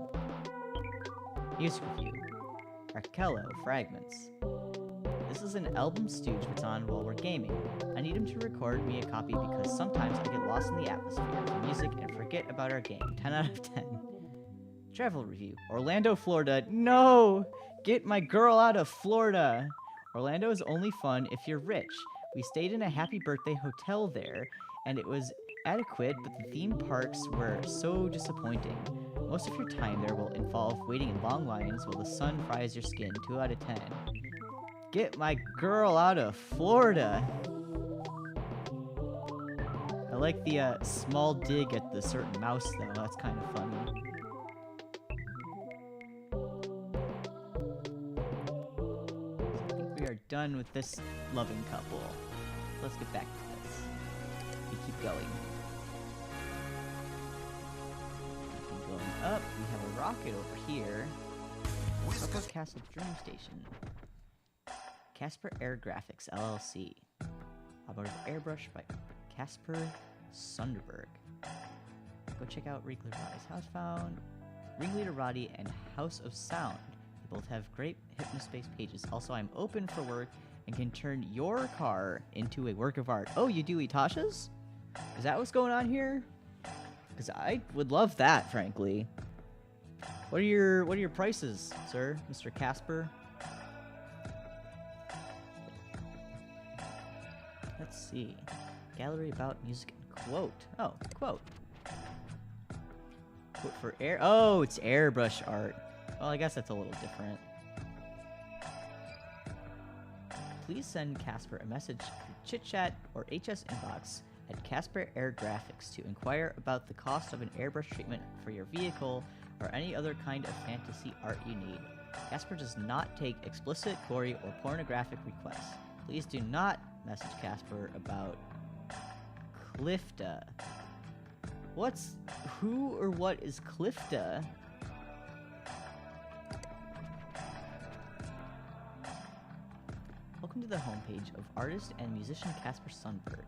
[SPEAKER 1] Music review. Raquello, Fragments. This is an album Stooge puts on while we're gaming. I need him to record me a copy because sometimes I get lost in the atmosphere of the music and forget about our game. 10 out of 10. Travel review. Orlando, Florida. No! Get my girl out of Florida! Orlando is only fun if you're rich. We stayed in a happy birthday hotel there, and it was adequate, but the theme parks were so disappointing. Most of your time there will involve waiting in long lines while the sun fries your skin. 2 out of 10. Get my girl out of Florida! I like the small dig at the certain mouse though, that's kind of funny. I think we are done with this loving couple. Let's get back to this. We keep going. Keep going up, we have a rocket over here. Upper Castle Dream Station. Casper Air Graphics, LLC. Automotive airbrush by Casper Sunderberg. Go check out Ringleader Roddy's Housebound. Ringleader Roddy and House of Sound. They both have great Hypnospace pages. Also, I'm open for work and can turn your car into a work of art. Oh, you do Itasha's? Is that what's going on here? Because I would love that, frankly. What are your prices, sir, Mr. Casper? Let's see. Gallery about music and quote. Oh, quote. Quote for air. Oh, it's airbrush art. Well, I guess that's a little different. Please send Casper a message through ChitChat or HS inbox at Casper Air Graphics to inquire about the cost of an airbrush treatment for your vehicle or any other kind of fantasy art you need. Casper does not take explicit, gory, or pornographic requests. Please do not message Casper about Clifta. Who or what is Clifta? Welcome to the homepage of artist and musician Casper Sundberg.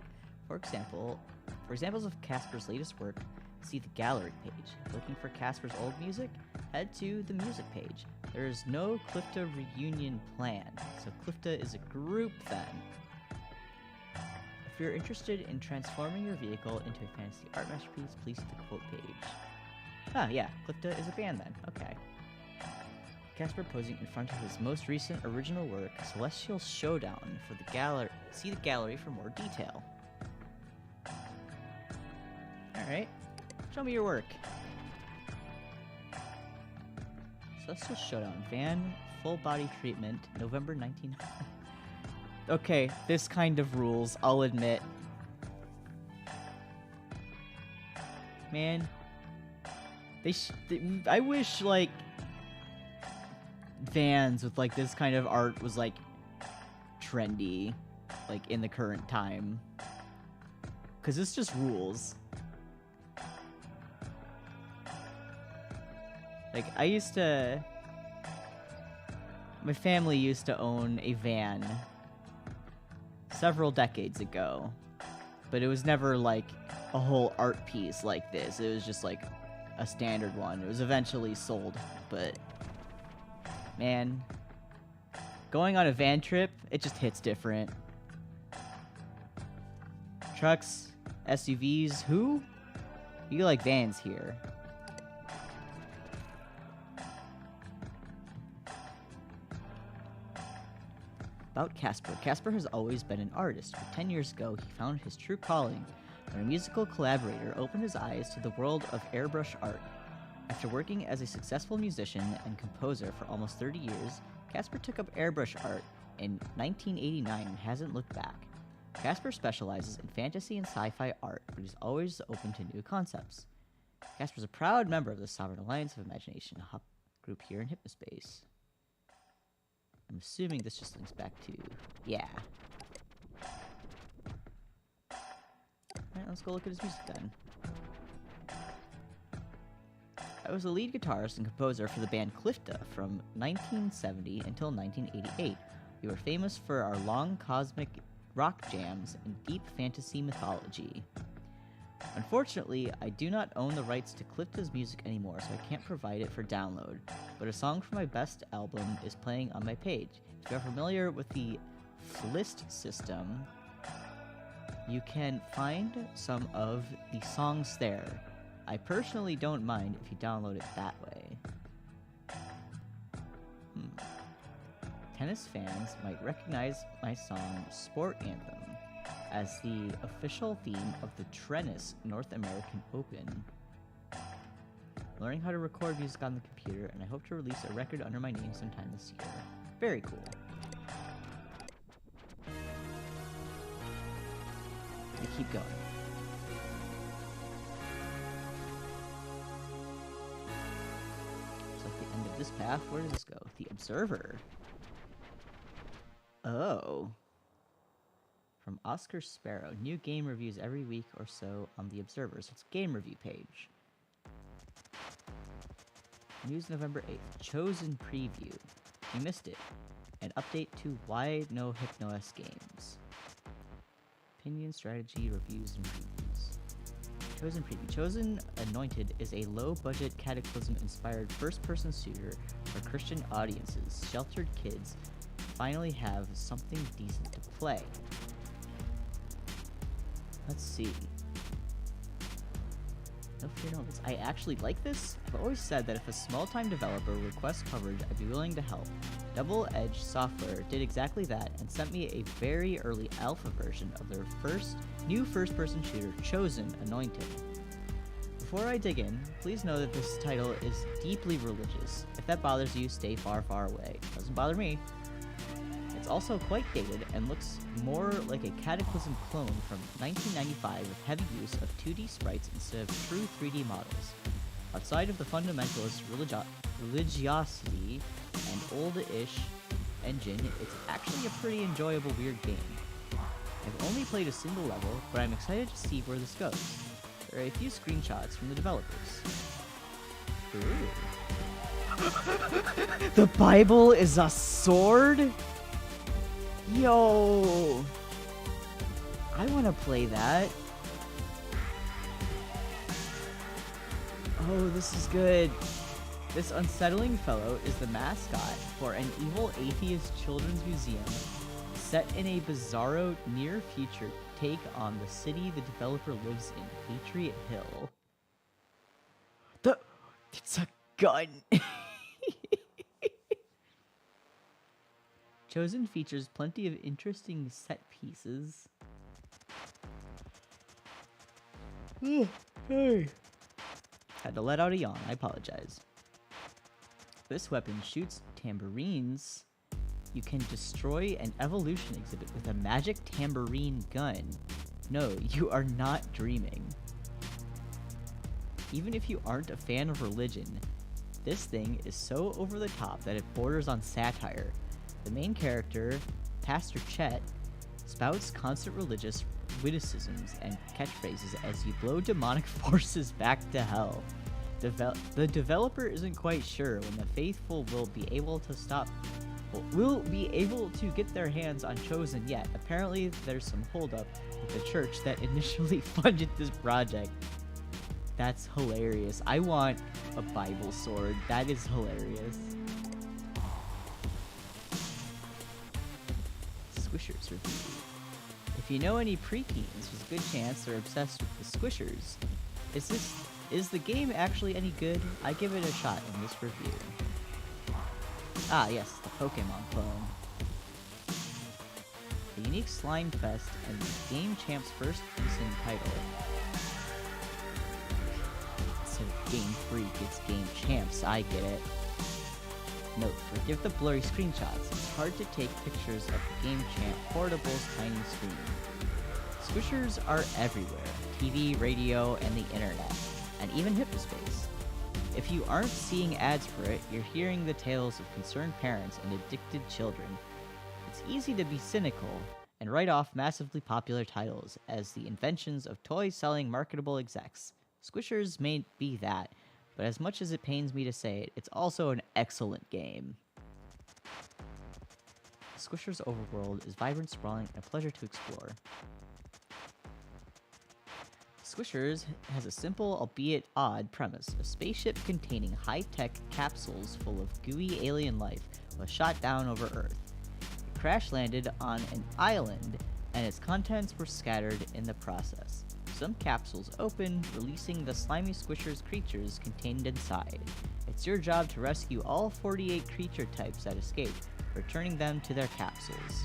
[SPEAKER 1] For examples of Casper's latest work, see the gallery page. Looking for Casper's old music? Head to the music page. There is no Clifta reunion planned, so Clifta is a group then. If you're interested in transforming your vehicle into a fantasy art masterpiece, please see the quote page. Ah, yeah, Clifta is a band then. Okay. Casper posing in front of his most recent original work, Celestial Showdown, for the gallery. See the gallery for more detail. Alright. Show me your work. Celestial Showdown, van, full body treatment, November 19... Okay, this kind of rules, I'll admit. Man. I wish, like, vans with, like, this kind of art was, like, trendy, like, in the current time. Because this just rules. Like, my family used to own a van several decades ago, but it was never like a whole art piece like this. It was just like a standard one. It was eventually sold, but man, going on a van trip, it just hits different. Trucks, SUVs, who? You like vans here. About Casper. Casper has always been an artist, but 10 years ago he found his true calling when a musical collaborator opened his eyes to the world of airbrush art. After working as a successful musician and composer for almost 30 years, Casper took up airbrush art in 1989 and hasn't looked back. Casper specializes in fantasy and sci-fi art, but is always open to new concepts. Casper is a proud member of the Sovereign Alliance of Imagination, a hub group here in Hypnospace. I'm assuming this just links back to... yeah. Alright, let's go look at his music then. I was the lead guitarist and composer for the band Clifta from 1970 until 1988. We were famous for our long cosmic rock jams and deep fantasy mythology. Unfortunately, I do not own the rights to Clifta's music anymore, so I can't provide it for download, but a song from my best album is playing on my page. If you are familiar with the Flist system, you can find some of the songs there. I personally don't mind if you download it that way. Tennis fans might recognize my song Sport Anthem as the official theme of the Tennis North American Open. learning how to record music on the computer, and I hope to release a record under my name sometime this year. Very cool. We keep going. So at the end of this path, where does this go? The Observer. Oh. From Oscar Sparrow. New game reviews every week or so on The Observer. So it's a game review page. News November 8th. Chosen preview. You missed it. An update to Why No Hypnos games. Opinion, strategy, reviews, and previews. Chosen preview. Chosen Anointed is a low-budget Cataclysm-inspired first-person shooter for Christian audiences. Sheltered kids finally have something decent to play. Let's see. No fear, no risk. I actually like this. I've always said that if a small-time developer requests coverage, I'd be willing to help. Double Edge Software did exactly that and sent me a very early alpha version of their new first-person shooter, Chosen Anointed. Before I dig in, please know that this title is deeply religious. If that bothers you, stay far, far away. Doesn't bother me. It's also quite dated and looks more like a Cataclysm clone from 1995 with heavy use of 2D sprites instead of true 3D models. Outside of the fundamentalist religiosity and old-ish engine, it's actually a pretty enjoyable weird game. I've only played a single level, but I'm excited to see where this goes. There are a few screenshots from the developers. Ooh. The Bible is a sword? Yo! I want to play that. Oh, this is good. This unsettling fellow is the mascot for an evil atheist children's museum set in a bizarro near-future take on the city the developer lives in, Patriot Hill. It's a gun! Chosen features plenty of interesting set pieces. Hey. Had to let out a yawn, I apologize. This weapon shoots tambourines. You can destroy an evolution exhibit with a magic tambourine gun. No, you are not dreaming. Even if you aren't a fan of religion, this thing is so over the top that it borders on satire. The main character, Pastor Chet, spouts constant religious witticisms and catchphrases as you blow demonic forces back to hell. The developer isn't quite sure when the faithful will be able to get their hands on Chosen yet. Apparently, there's some holdup with the church that initially funded this project. That's hilarious. I want a Bible sword. That is hilarious. Squishers review. If you know any preteens, there's a good chance they're obsessed with the Squishers. Is the game actually any good? I give it a shot in this review. Ah, yes, the Pokemon clone. The unique Slime Fest and the Game Champ's first recent title. Instead of Game Freak, it's Game Champs, I get it. Note, forgive the blurry screenshots, it's hard to take pictures of the Game Champ Portable's tiny screen. Squishers are everywhere, TV, radio, and the internet, and even Hypnospace. If you aren't seeing ads for it, you're hearing the tales of concerned parents and addicted children. It's easy to be cynical and write off massively popular titles as the inventions of toy-selling marketable execs. Squishers may be that, but as much as it pains me to say it, it's also an excellent game. Squishers' overworld is vibrant, sprawling, and a pleasure to explore. Squishers has a simple, albeit odd, premise. A spaceship containing high-tech capsules full of gooey alien life was shot down over Earth. It crash-landed on an island, and its contents were scattered in the process. Some capsules open, releasing the slimy Squishers creatures contained inside. It's your job to rescue all 48 creature types that escaped, returning them to their capsules.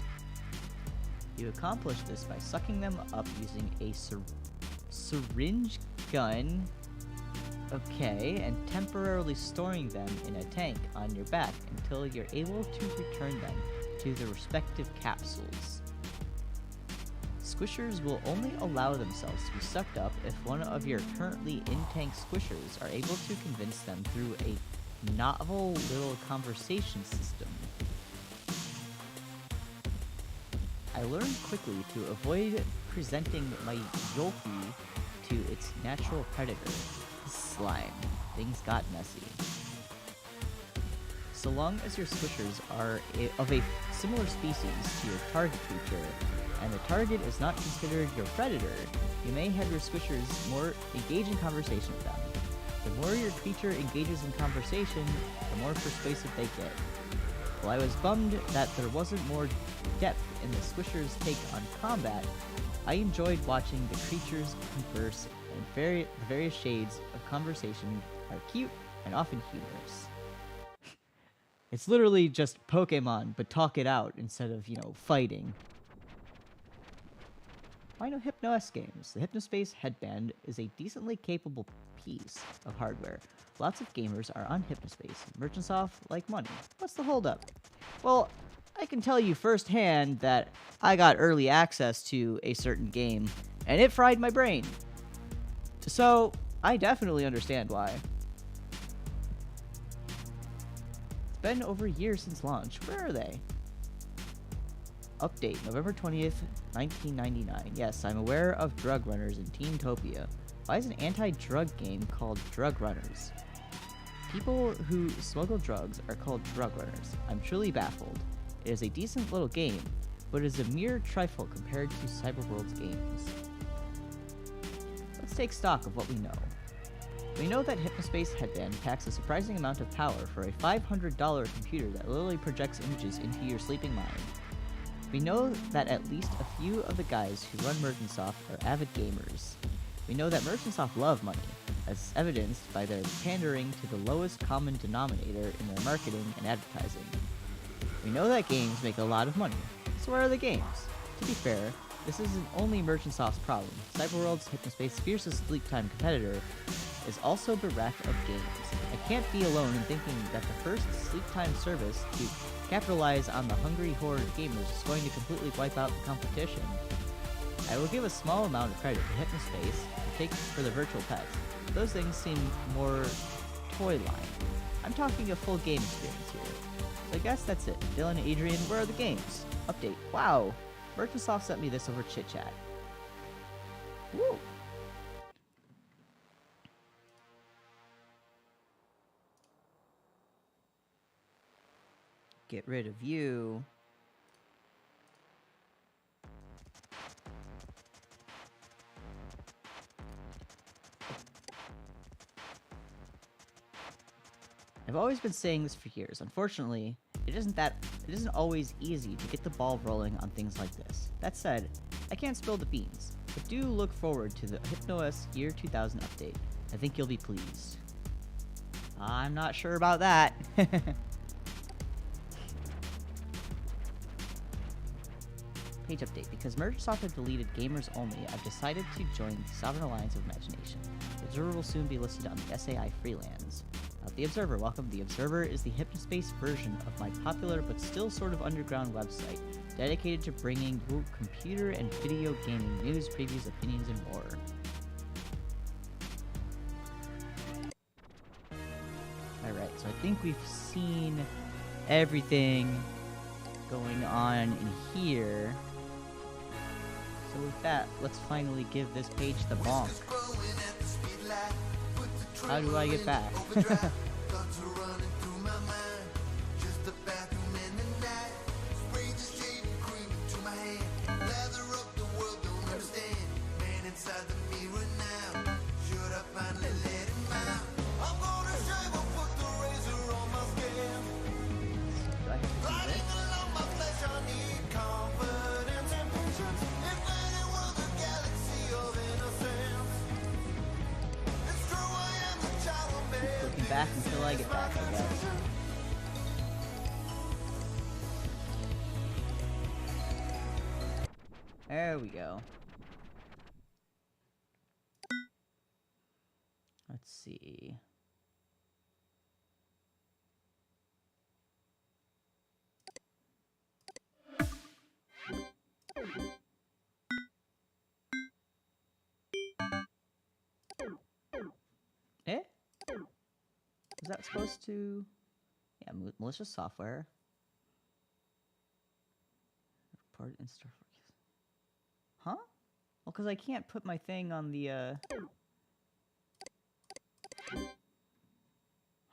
[SPEAKER 1] You accomplish this by sucking them up using a syringe gun Okay, and temporarily storing them in a tank on your back until you're able to return them to the respective capsules. Squishers will only allow themselves to be sucked up if one of your currently in-tank squishers are able to convince them through a novel little conversation system. I learned quickly to avoid presenting my Yoki to its natural predator, slime. Things got messy. So long as your squishers are of a similar species to your target creature, and the target is not considered your predator, you may have your squishers more engage in conversation with them. The more your creature engages in conversation, the more persuasive they get. While I was bummed that there wasn't more depth in the squishers' take on combat, I enjoyed watching the creatures converse, and the various shades of conversation are cute and often humorous. It's literally just Pokemon, but talk it out instead of, fighting. Why no Hypnos games? The Hypnospace headband is a decently capable piece of hardware. Lots of gamers are on Hypnospace. Merchants off like money. What's the holdup? Well, I can tell you firsthand that I got early access to a certain game, and it fried my brain. So, I definitely understand why. It's been over a year since launch. Where are they? Update, November 20th, 1999. Yes, I'm aware of drug runners in Teentopia. Why is an anti-drug game called Drug Runners? People who smuggle drugs are called drug runners. I'm truly baffled. It is a decent little game, but it is a mere trifle compared to Cyberworld's games. Let's take stock of what we know. We know that Hypnospace Headband packs a surprising amount of power for a $500 computer that literally projects images into your sleeping mind. We know that at least a few of the guys who run Merchantsoft are avid gamers. We know that Merchantsoft love money, as evidenced by their pandering to the lowest common denominator in their marketing and advertising. We know that games make a lot of money, so where are the games? To be fair, this isn't only Merchantsoft's problem. Cyberworld's Hypnospace fiercest sleep time competitor is also bereft of games. I can't be alone in thinking that the first sleep time service to capitalize on the hungry horde of gamers is going to completely wipe out the competition. I will give a small amount of credit to Hypnospace to take for the virtual pets. Those things seem more toy-line. I'm talking a full game experience here. So I guess that's it. Dylan and Adrian, where are the games? Update. Wow! Merchantsoft sent me this over chit-chat. Woo! Get rid of you. I've always been saying this for years. Unfortunately, it isn't always easy to get the ball rolling on things like this. That said, I can't spill the beans, but do look forward to the Hypnos Year 2000 update. I think you'll be pleased. I'm not sure about that. Page update. Because Merchantsoft have deleted Gamers Only, I've decided to join the Sovereign Alliance of Imagination. The Observer will soon be listed on the SAI Freelands. The Observer. Welcome. The Observer is the Hypnospace version of my popular but still sort of underground website, dedicated to bringing you computer and video gaming news, previews, opinions, and more. Alright, so I think we've seen everything going on in here. So with that, let's finally give this page the bonk. How do I get back? Back until I get back, I guess. There we go. Let's see. Eh? Is that supposed to... Yeah, malicious software. Report in store. Huh? Well, because I can't put my thing on the,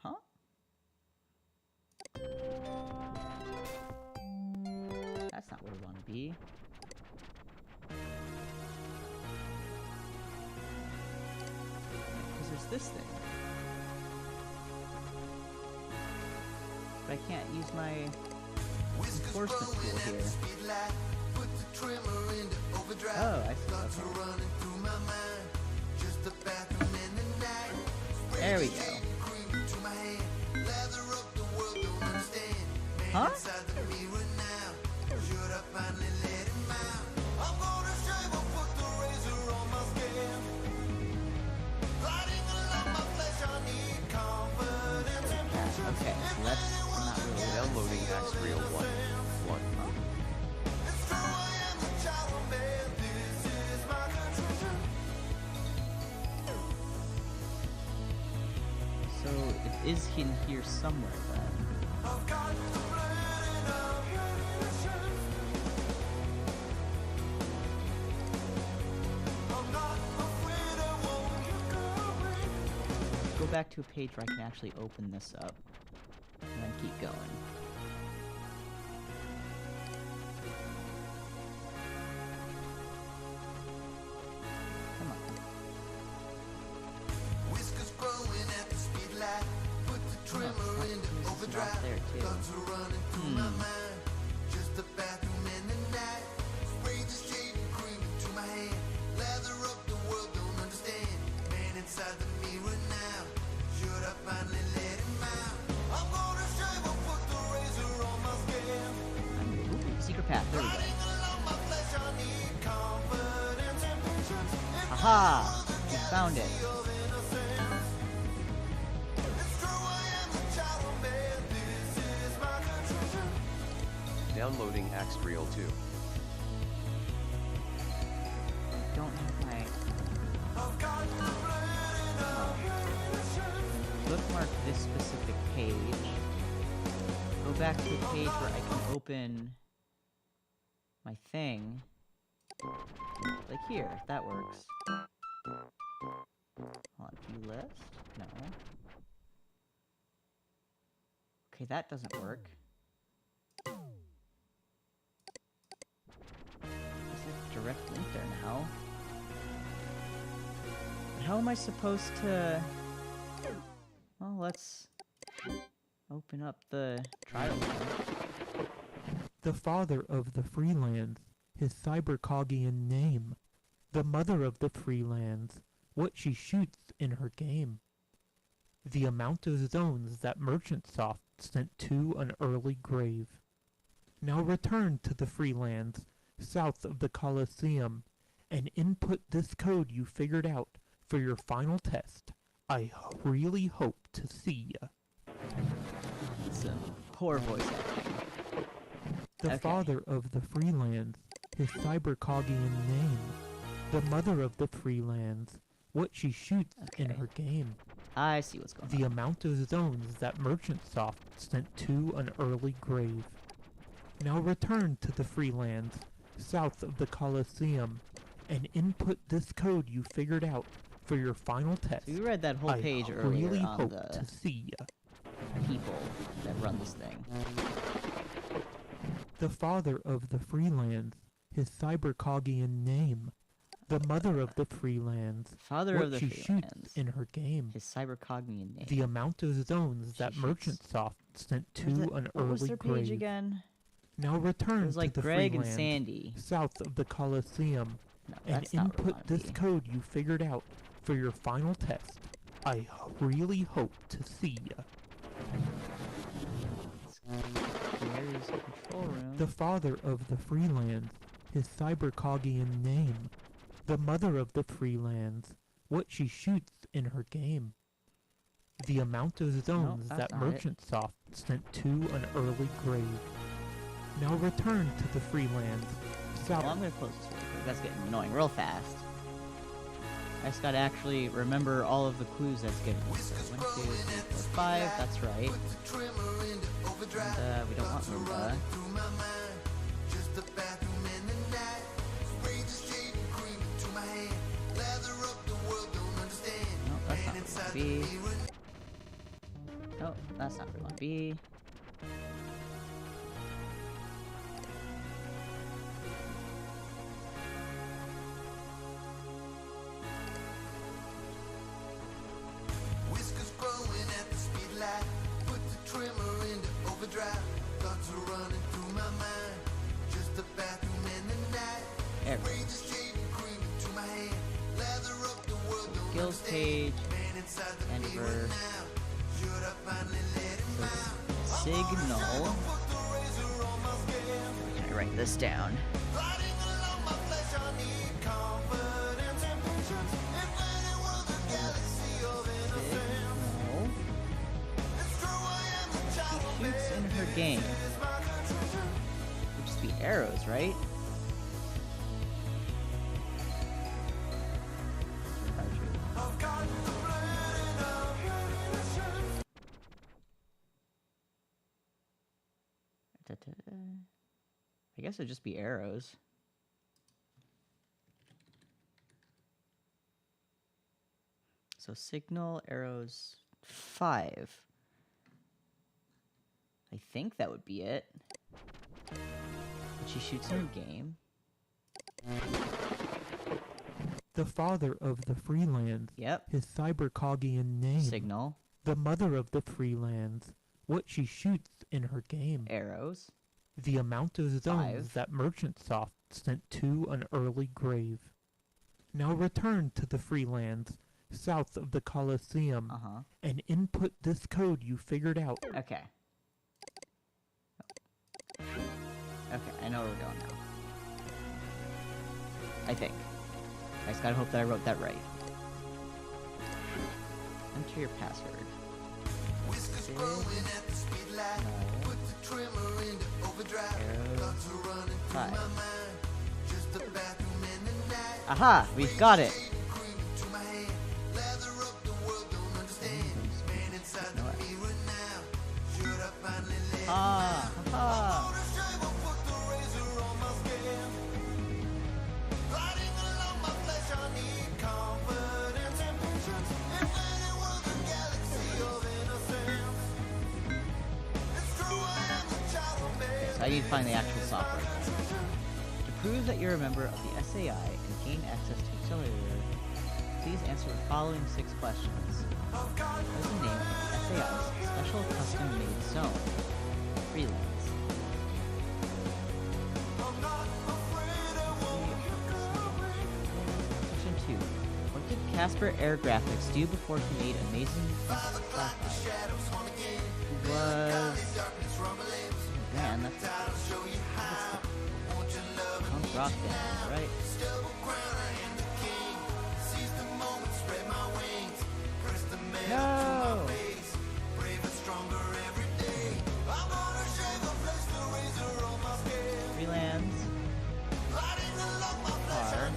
[SPEAKER 1] Huh? That's not where we want to be. Because there's this thing. But I can't use my enforcement tool here. Oh, I see. Okay. There we go. Huh? Okay, so that's not really
[SPEAKER 2] Downloading Axreal 1.
[SPEAKER 1] So it is in here somewhere then. Go back to a page where I can actually open this up and then keep going. Come on.
[SPEAKER 3] Whiskers growing at the speed light. Put the trimmer into overdrive.
[SPEAKER 1] There too.
[SPEAKER 3] Thoughts are running through my mind. Just a bathroom in the night. Spray the shaving cream into my hand. Lather up, the world don't understand. Man inside the mirror now. Should I finally let him out? I'm gonna shave or put the razor on my skin.
[SPEAKER 1] Ooh, secret path. There we go.
[SPEAKER 3] Riding along my flesh, I need confidence and patience.
[SPEAKER 1] Aha! We found it.
[SPEAKER 2] Downloading Axreal 2.
[SPEAKER 1] Don't have my... Bookmark this specific page. Go back to the page where I can open my thing. Like here, if that works. Hold on, view list? No. Okay, that doesn't work. There's a direct link there now. But how am I supposed to... Well, let's open up the trial one.
[SPEAKER 5] The father of the Freelands, his cybercogian name. The mother of the Freelands, what she shoots in her game. The amount of zones that Merchantsoft sent to an early grave. Now return to the Freelands, south of the Colosseum, and input this code you figured out for your final test. I really hope to see ya.
[SPEAKER 1] Some poor voice acting.
[SPEAKER 5] The
[SPEAKER 1] Okay.
[SPEAKER 5] father of the Freelands, his cybercogian name. The mother of the Freelands, what she shoots in
[SPEAKER 1] Okay.
[SPEAKER 5] her game.
[SPEAKER 1] I see what's going
[SPEAKER 5] The
[SPEAKER 1] on.
[SPEAKER 5] amount of zones that Merchantsoft sent to an early grave. Now return to the Freelands, south of the Colosseum, and input this code you figured out for your final test.
[SPEAKER 1] So we read that whole
[SPEAKER 5] I
[SPEAKER 1] page earlier
[SPEAKER 5] really
[SPEAKER 1] on
[SPEAKER 5] hope
[SPEAKER 1] the
[SPEAKER 5] to see ya.
[SPEAKER 1] people that run this thing.
[SPEAKER 5] The father of the Freelands, his cybercogian name. The mother of the Freelands,
[SPEAKER 1] Father
[SPEAKER 5] what
[SPEAKER 1] of the
[SPEAKER 5] she shoots
[SPEAKER 1] Freelands.
[SPEAKER 5] in her game.
[SPEAKER 1] His cybercognian name.
[SPEAKER 5] The amount of zones that
[SPEAKER 1] She shoots.
[SPEAKER 5] Merchantsoft sent
[SPEAKER 1] What was
[SPEAKER 5] to
[SPEAKER 1] that-
[SPEAKER 5] an
[SPEAKER 1] what was
[SPEAKER 5] early
[SPEAKER 1] their
[SPEAKER 5] grave.
[SPEAKER 1] page again?
[SPEAKER 5] Now return
[SPEAKER 1] It was like
[SPEAKER 5] to the
[SPEAKER 1] Greg and
[SPEAKER 5] Freelands,
[SPEAKER 1] Sandy.
[SPEAKER 5] south of the Colosseum,
[SPEAKER 1] No,
[SPEAKER 5] and
[SPEAKER 1] that's not where we
[SPEAKER 5] input
[SPEAKER 1] wanna
[SPEAKER 5] this
[SPEAKER 1] be.
[SPEAKER 5] code you figured out for your final test. I really hope to see ya.
[SPEAKER 1] Here's the control room.
[SPEAKER 5] The father of the Freelands, his cybercogian name. The mother of the Freelands, what she shoots in her game. The amount of zones
[SPEAKER 1] that's
[SPEAKER 5] that
[SPEAKER 1] not it.
[SPEAKER 5] Merchant Soft sent to an early grave. Now return to the free lands. South.
[SPEAKER 1] Well, I'm gonna close this really quick. That's getting annoying real fast. I just gotta actually remember all of the clues that's given me. So 1, 2, 3, 4, 5. That's right. And we don't want Lumba. No, that's not where we want to be.
[SPEAKER 3] Whiskers growing at the speed light. Put the trimmer into overdrive. Thoughts are running through my mind. Just a bathroom in the night.
[SPEAKER 1] There we go.
[SPEAKER 3] Spray the shaving cream into my hand. Lather up the world. Don't
[SPEAKER 1] Skills page.
[SPEAKER 3] man inside the
[SPEAKER 1] And
[SPEAKER 3] mirror
[SPEAKER 1] we're
[SPEAKER 3] now. Should I finally let him out?
[SPEAKER 1] Signal.
[SPEAKER 3] Put the razor on my skin.
[SPEAKER 1] Can I write this down?
[SPEAKER 3] Gliding along my flesh, I need confidence and patience. Infinite world, a galaxy of innocence.
[SPEAKER 1] Signal.
[SPEAKER 3] It's true, I am the child of man.
[SPEAKER 1] Shoots in her game.
[SPEAKER 3] It's my contrition.
[SPEAKER 1] Would just be arrows, right?
[SPEAKER 3] I've got the blade of ammunition.
[SPEAKER 1] I guess it'd just be arrows. So signal, arrows, 5. I think that would be it. But she shoots in her game.
[SPEAKER 5] The father of the Freelands.
[SPEAKER 1] Yep.
[SPEAKER 5] His cybercogian name.
[SPEAKER 1] Signal,
[SPEAKER 5] The mother of the Freelands. What she shoots in her game.
[SPEAKER 1] arrows.
[SPEAKER 5] The amount of zones
[SPEAKER 1] 5.
[SPEAKER 5] that Merchant Soft sent to an early grave. Now return to the Freelands, south of the Colosseum,
[SPEAKER 1] Uh-huh.
[SPEAKER 5] and input this code you figured out.
[SPEAKER 1] Okay. Okay, I know where we're going now. I think. I just gotta hope that I wrote that right. Enter your password.
[SPEAKER 3] Whiskers growing at the speed light. Put the trimmer into overdrive.
[SPEAKER 1] Arrow.
[SPEAKER 3] Thoughts are running through
[SPEAKER 1] 5.
[SPEAKER 3] my mind. Just a bathroom in the night.
[SPEAKER 1] Aha! We've got it!
[SPEAKER 3] Shaving cream into my hand. Lather up the world, don't understand. Man inside the mirror now. Should I finally let him
[SPEAKER 1] Ah!
[SPEAKER 3] out?
[SPEAKER 1] Aha!
[SPEAKER 3] On a shave, I'll put the razor on my skin. Gliding along my flesh, I need confidence and patience. Infinite world, a galaxy of innocence. It's true, I am the child of man.
[SPEAKER 1] So I need to find the actual software. To prove that you're a member of the SAI and gain access to Accelerator, please answer the following 6 questions. What is the name of the SAI's special custom-made zone? Freelance. Question 2. What did Casper Air Graphics do before he made Amazing Sci-Fi? He was... Man, that's punk rock band, right? No! Freelance. Guitar.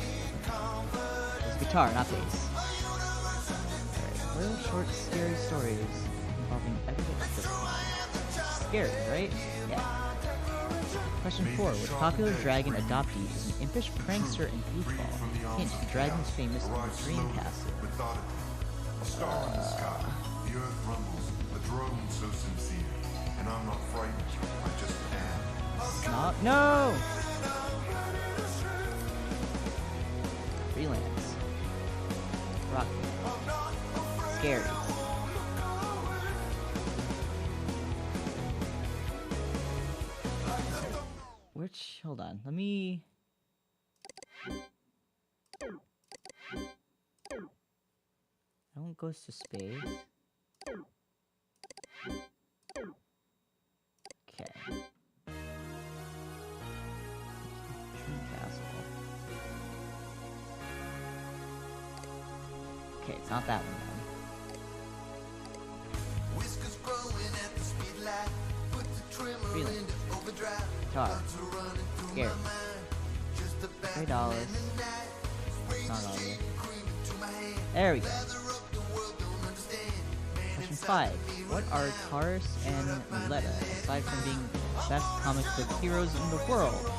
[SPEAKER 1] It's guitar, not bass. Alright, little short, scary stories involving everyday activities. Scary, right? Yeah. Question 4. Which popular dragon adoptee is an impish prankster and goofball? Hint, the dragon's famous in the Dream Castle.
[SPEAKER 4] Methodical. A star in the sky. The earth rumbles. A drone so sincere. And I'm not frightened. I just am.
[SPEAKER 1] Not. No! Freelance. Rock. Scary. Which, hold on, let me... That one goes to space. Okay. Dream Castle. Okay, it's not that one then. Tar. Scared. $3. Not obvious. There we go. Question 5. What are Taurus and Letta, aside from being the best comic book heroes in the world?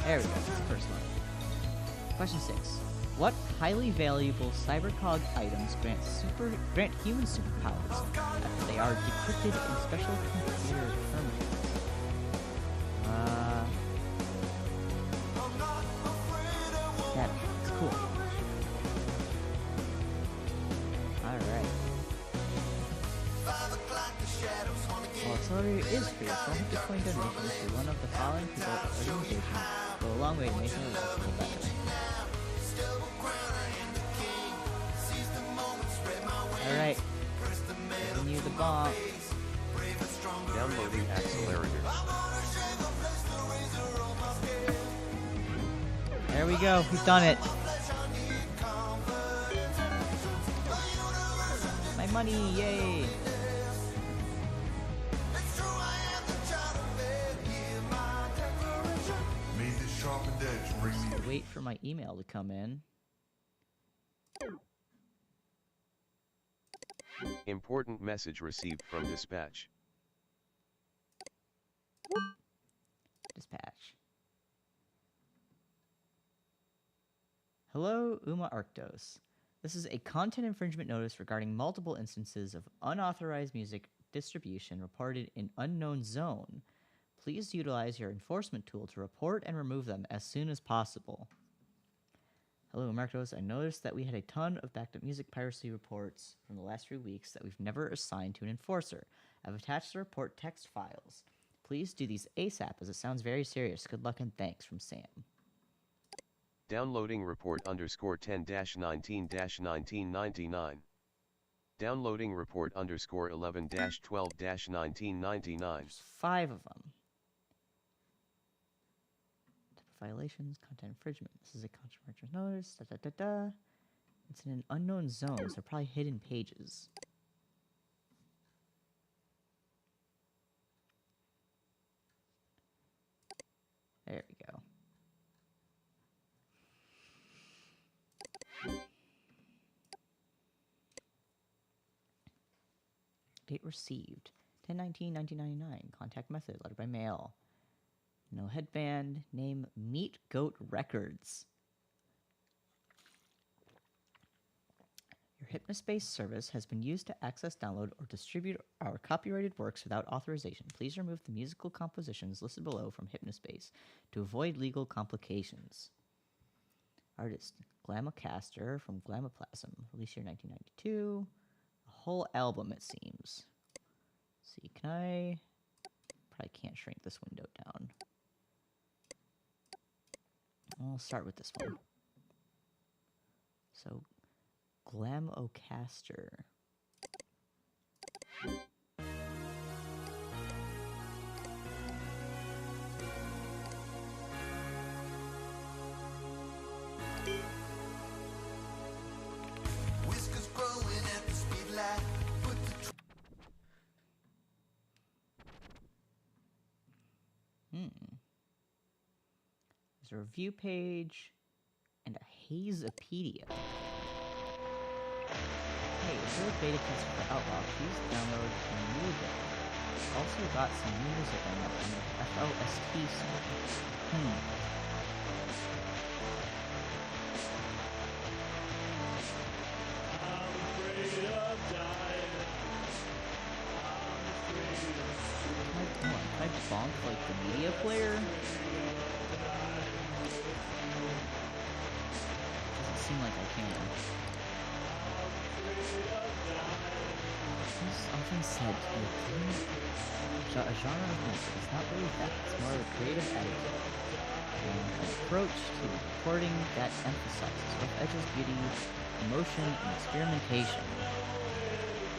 [SPEAKER 1] There we go, that's the first one. Question 6. What highly valuable cybercog items grant human superpowers after they are decrypted in special computer terminals? That's cool. Alright. Well, Accelerator is free, so I'll hit the coin donations to one of the following people organizations go a long way to making the world feel better. Alright. Giving you the bomb.
[SPEAKER 2] Downloading accelerator.
[SPEAKER 1] There we go, we've done it. My money, yay!
[SPEAKER 4] May this sharpened edge bring me
[SPEAKER 1] Wait for my email to come in.
[SPEAKER 2] Important message received from dispatch.
[SPEAKER 1] Dispatch. Hello, Arktos. This is a content infringement notice regarding multiple instances of unauthorized music distribution reported in unknown zone. Please utilize your enforcement tool to report and remove them as soon as possible. Hello, Arktos. I noticed that we had a ton of backed-up music piracy reports from the last 3 weeks that we've never assigned to an enforcer. I've attached the report text files. Please do these ASAP, as it sounds very serious. Good luck and thanks, from Sam.
[SPEAKER 2] Downloading report underscore 10-19-1999. Downloading report underscore 11-12-1999.
[SPEAKER 1] There's 5 of them. Type of violations, content infringement. This is a content infringement notice. It's in an unknown zone, so probably hidden pages. There we go. Date received 10/19/1999. Contact method: letter by mail. No headband. Name: Meat Goat Records. Your Hypnospace service has been used to access, download, or distribute our copyrighted works without authorization. Please remove the musical compositions listed below from Hypnospace to avoid legal complications. Artist: Glamocaster from Glamoplasm. Release year 1992. A whole album, it seems. Let's see, can I... Probably can't shrink this window down. I'll start with this one. So, Glamocaster.
[SPEAKER 3] Whiskers growing at the speed light. Put the
[SPEAKER 1] There's a review page and a Hazepedia. Hey, if you're a beta tester for Outlaw, please download the new game. Also got some new music on that from the FOST song. Can I bonk like the media player? Doesn't seem like I can. It's often said to be a genre of music. It's not really that. It's more of a creative attitude and an approach to recording that emphasizes rough edges, beauty, emotion, and experimentation.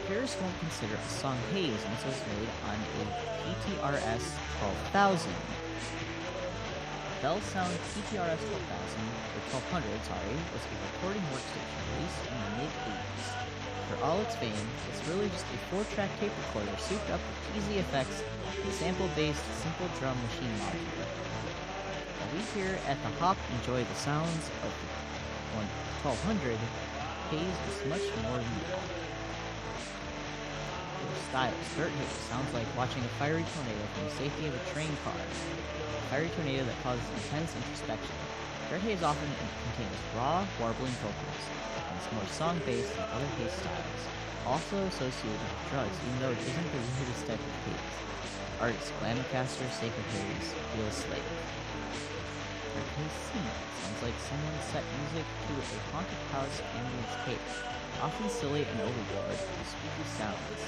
[SPEAKER 1] Purists won't consider a song Haze unless it was made on a PTRS 12,000. Bell Sound TTRS 12,000, or 1200, sorry, was a recording workstation released in the mid-80s. For all its fame, it's really just a 4-track tape recorder souped up with easy effects and sample-based simple drum machine module. While we here at the Hop enjoy the sounds of the 1200, Hayes was much more than that. Styles, Dirt Hayes sounds like watching a fiery tornado from the safety of a train car. A fiery tornado that causes intense introspection. Dirt Hayes often contains raw, warbling vocals, and is more song-based than other Hayes styles. Also associated with drugs, even though it isn't the weirdest type of Hayes. Artist, Glamcaster, Sacred Hayes, Real Slave. Dirt Hayes sings sounds like someone set music to a haunted house ambience tape, often silly and overboard with spooky sounds.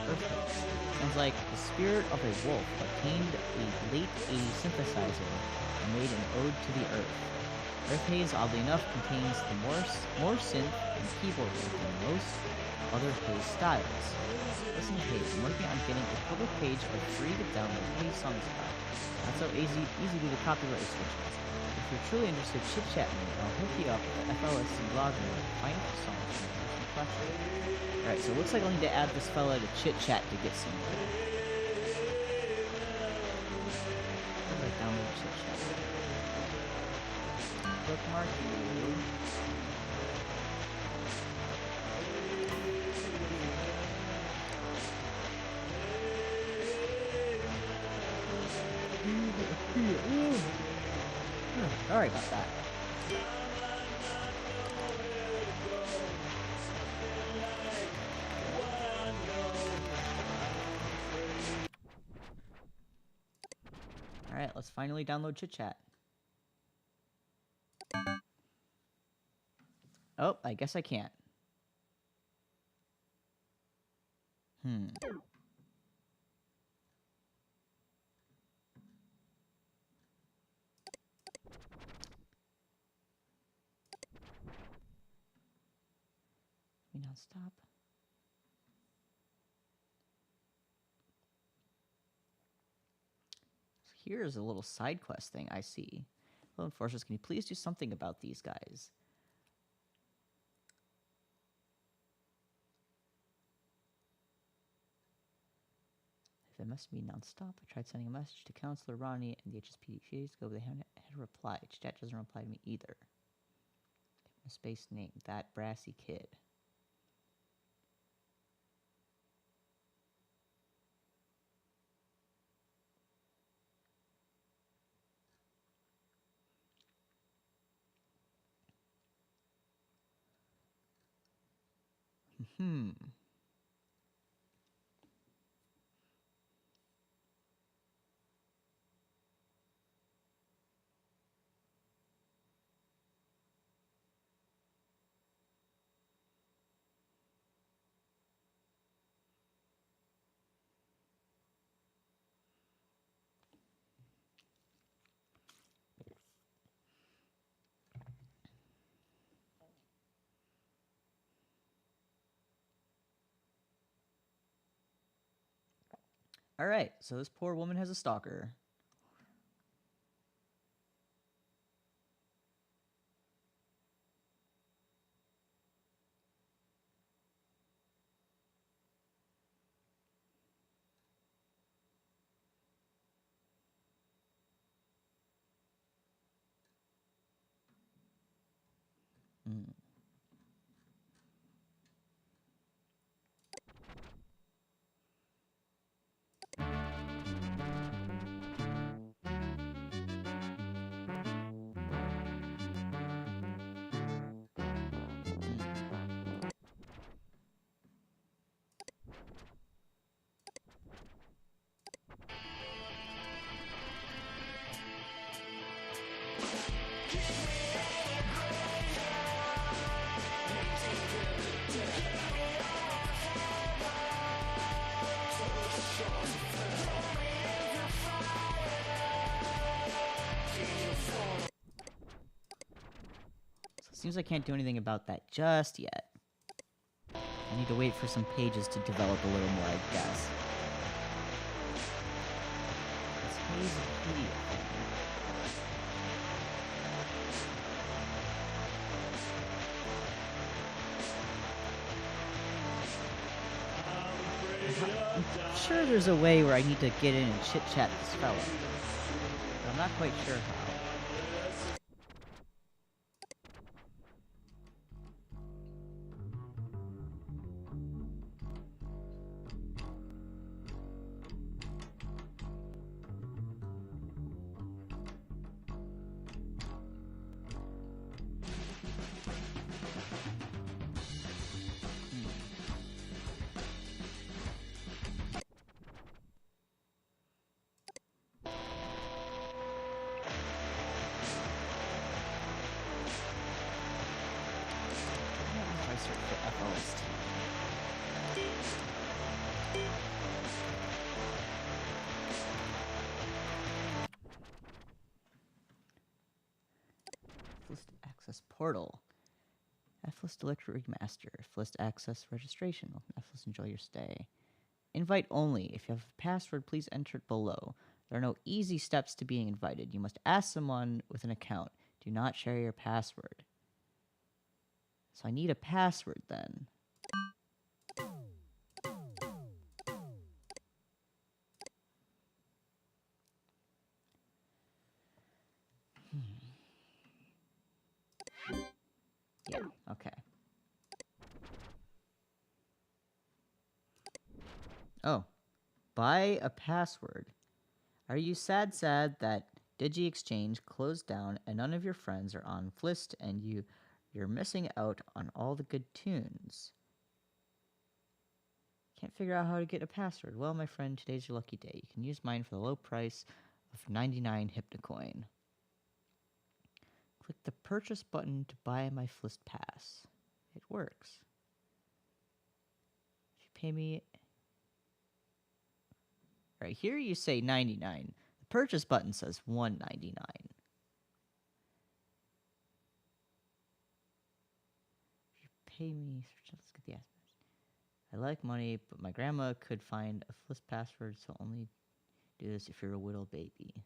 [SPEAKER 1] Sounds like the spirit of a wolf obtained a late 80s synthesizer and made an ode to the earth. Earth Haze, oddly enough, contains the more synth and keyboard work than most other Haze styles. Listen to Haze. I'm working on getting a public page of free to download Haze songs about. That's how easy do the copyright restrictions. If you're truly interested, chit-chat me, and I'll hook you up with the FLSC blog and find out songs from the collection. Alright, so it looks like I'll need to add this fella to chit-chat to get some. Right, download chit-chat. Bookmark you. Sorry about that. Alright, let's finally download chit-chat. Oh, I guess I can't. Let me not stop. So here's a little side quest thing I see. Hello, enforcers, can you please do something about these guys? If it must be nonstop, I tried sending a message to Counselor Ronnie and the HSPD a few days ago, but they haven't had a reply. Chat doesn't reply to me either. Hypnospace name, that brassy kid. Alright, so this poor woman has a stalker. Seems I can't do anything about that just yet. I need to wait for some pages to develop a little more, I guess. This Haze Wikipedia thing. I'm sure there's a way where I need to get in and chit-chat this fella. But I'm not quite sure how. Access portal. F-list electric remaster. F-list access registration. F-list enjoy your stay. Invite only. If you have a password, please enter it below. There are no easy steps to being invited. You must ask someone with an account. Do not share your password. So I need a password then. Yeah, okay. Oh. Buy a password. Are you sad that Digi Exchange closed down and none of your friends are on Flist and you're missing out on all the good tunes? Can't figure out how to get a password. Well, my friend, today's your lucky day. You can use mine for the low price of 99 Hypnocoin. Click the purchase button to buy my Flist pass. It works. If you pay me... Right here you say 99. The purchase button says 199. If you pay me... Let's get the aspect. I like money, but my grandma could find a Flist password, so only do this if you're a little baby.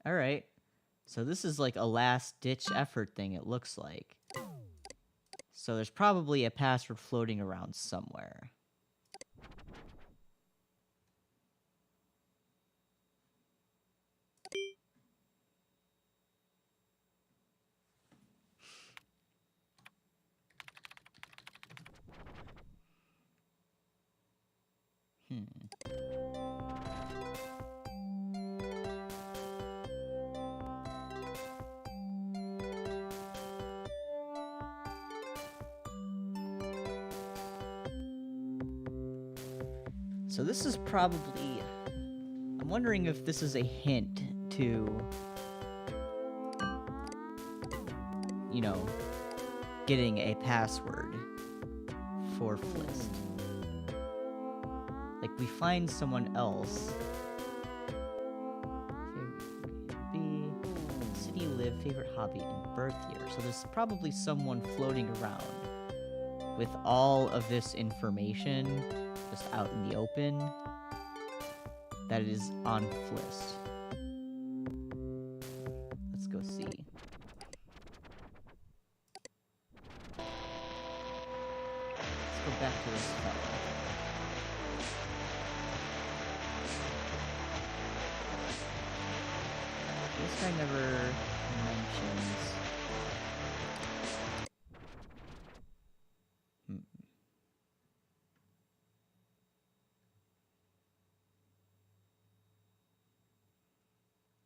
[SPEAKER 1] Alright, so this is like a last-ditch effort thing, it looks like. So there's probably a password floating around somewhere. So this is probably... I'm wondering if this is a hint to... you know, getting a password for Flist. Like, we find someone else. Favorite B, city you live, favorite hobby, and birth year. So there's probably someone floating around with all of this information just out in the open that is on Flist. Let's go see. Let's go back to this fella. This guy never mentions...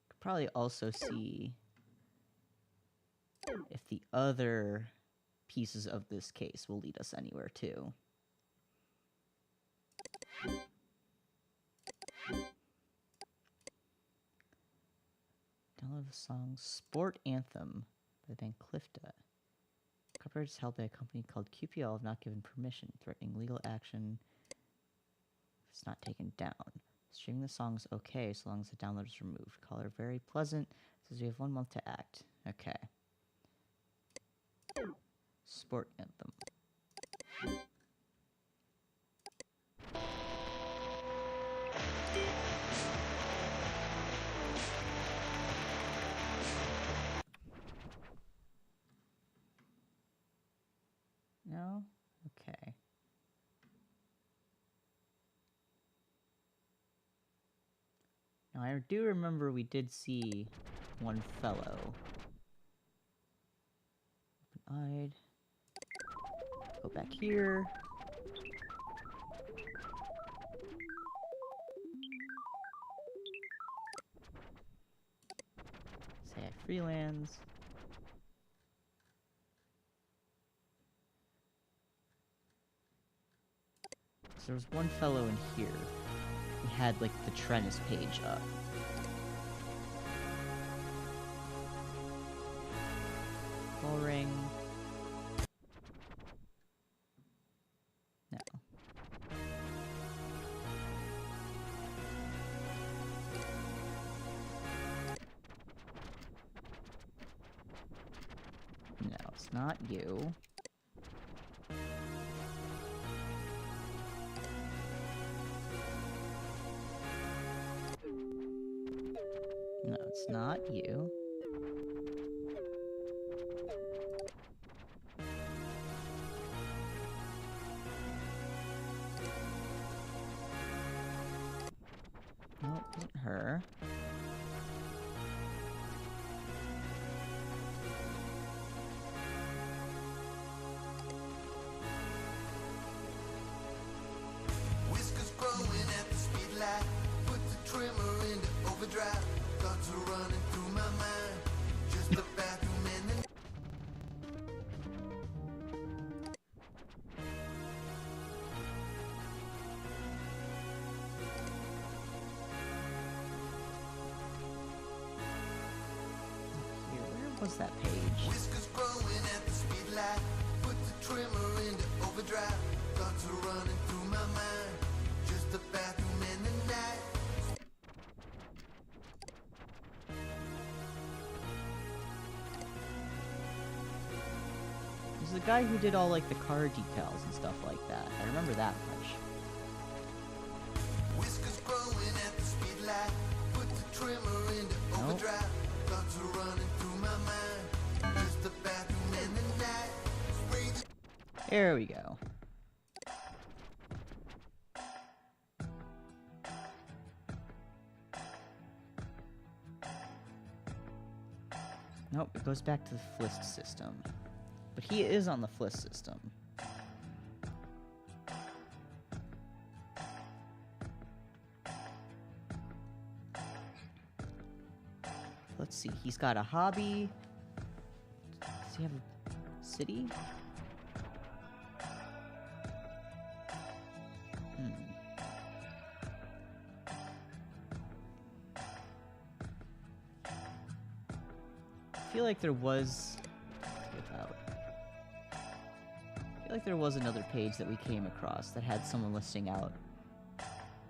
[SPEAKER 1] Could probably also see if the other pieces of this case will lead us anywhere too. Download the song Sport Anthem by the band Clifta. Copyright is held by a company called QPL have not given permission, threatening legal action if it's not taken down. Streaming the song is okay so long as the download is removed. Caller very pleasant. Says we have 1 month to act. Okay. Sport Anthem. No. I do remember we did see one fellow. Open-eyed. Go back here. Say I freelance. So there was one fellow in here. He had like the Trennis page up. Ball ring. No. No, it's not you. No, it's not you. No, it wasn't her.
[SPEAKER 3] Whiskers growing at the speed light. Put the trimmer into overdrive. Thoughts are running through my mind. Just a bathroom in the
[SPEAKER 1] Here, where was that page?
[SPEAKER 3] whiskers growing at the speed light. Put the trimmer into overdrive. Thoughts are running through my mind. Just a bathroom in the night.
[SPEAKER 1] It was the guy who did all like the car decals and stuff like that. I remember that much.
[SPEAKER 3] Whiskers growing at the speed light. Put the trimmer into
[SPEAKER 1] Nope.
[SPEAKER 3] overdrive. Thoughts are running through my mind. Just a bathroom in the night. Spray the
[SPEAKER 1] There we go. Nope, it goes back to the Flist system. But he is on the Flist system. Let's see, he's got a hobby. Does he have a city? I feel like there was... Without... I feel like there was another page that we came across that had someone listing out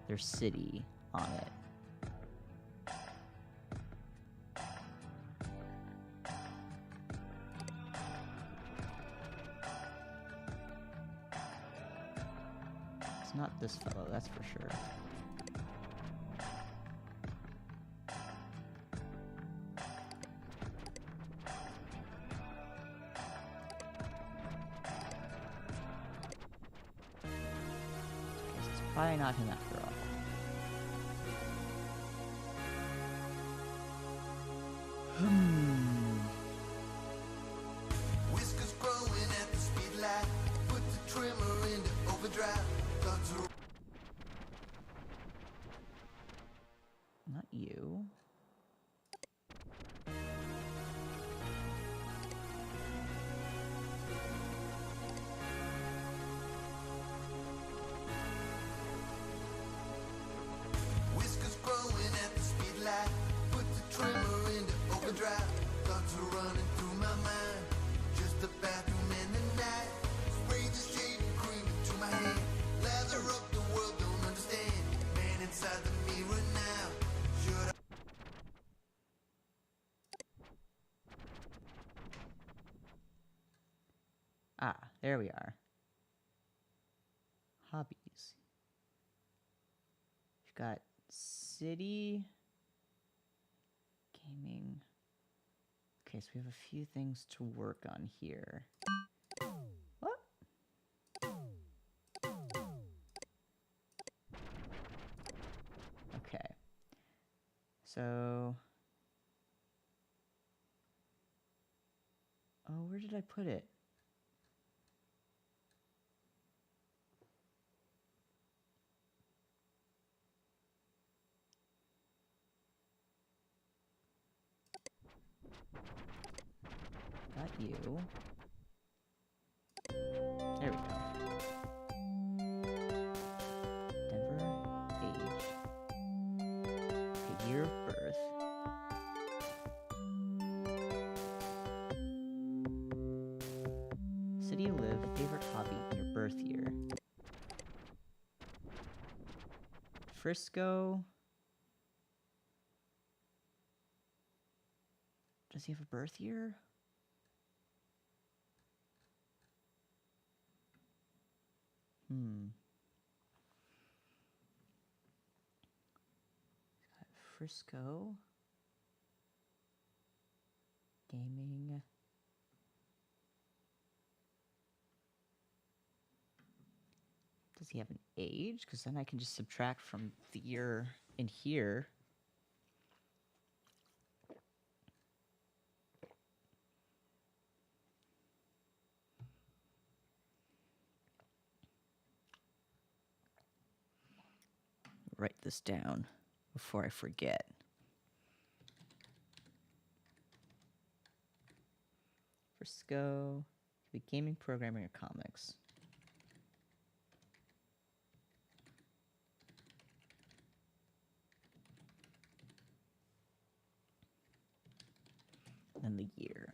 [SPEAKER 1] their city on it. It's not this fellow, that's for sure. Probably not him after all.
[SPEAKER 3] whiskers growing at the speed light. Put the trimmer into overdrive. Thoughts are
[SPEAKER 1] Not you.
[SPEAKER 3] whiskers growing at the speed light. Put the trimmer into overdrive. Thoughts are running through my mind. Just a bathroom in the night. Spray the shaving cream into my hand. Lather up the world, don't understand. Man inside the mirror now. Should I?
[SPEAKER 1] Ah, there we are. Hobbies. We've got city, gaming. Okay, so we have a few things to work on here. What? Okay. So... Oh, where did I put it? Got you. There we go. Denver, age. Okay, year of birth. City you live, favorite hobby, and your birth year. Frisco. Does he have a birth year? Frisco. Gaming. Does he have an age? Because then I can just subtract from the year in here. Write this down before I forget. Frisco, could be gaming, programming, or comics. And the year.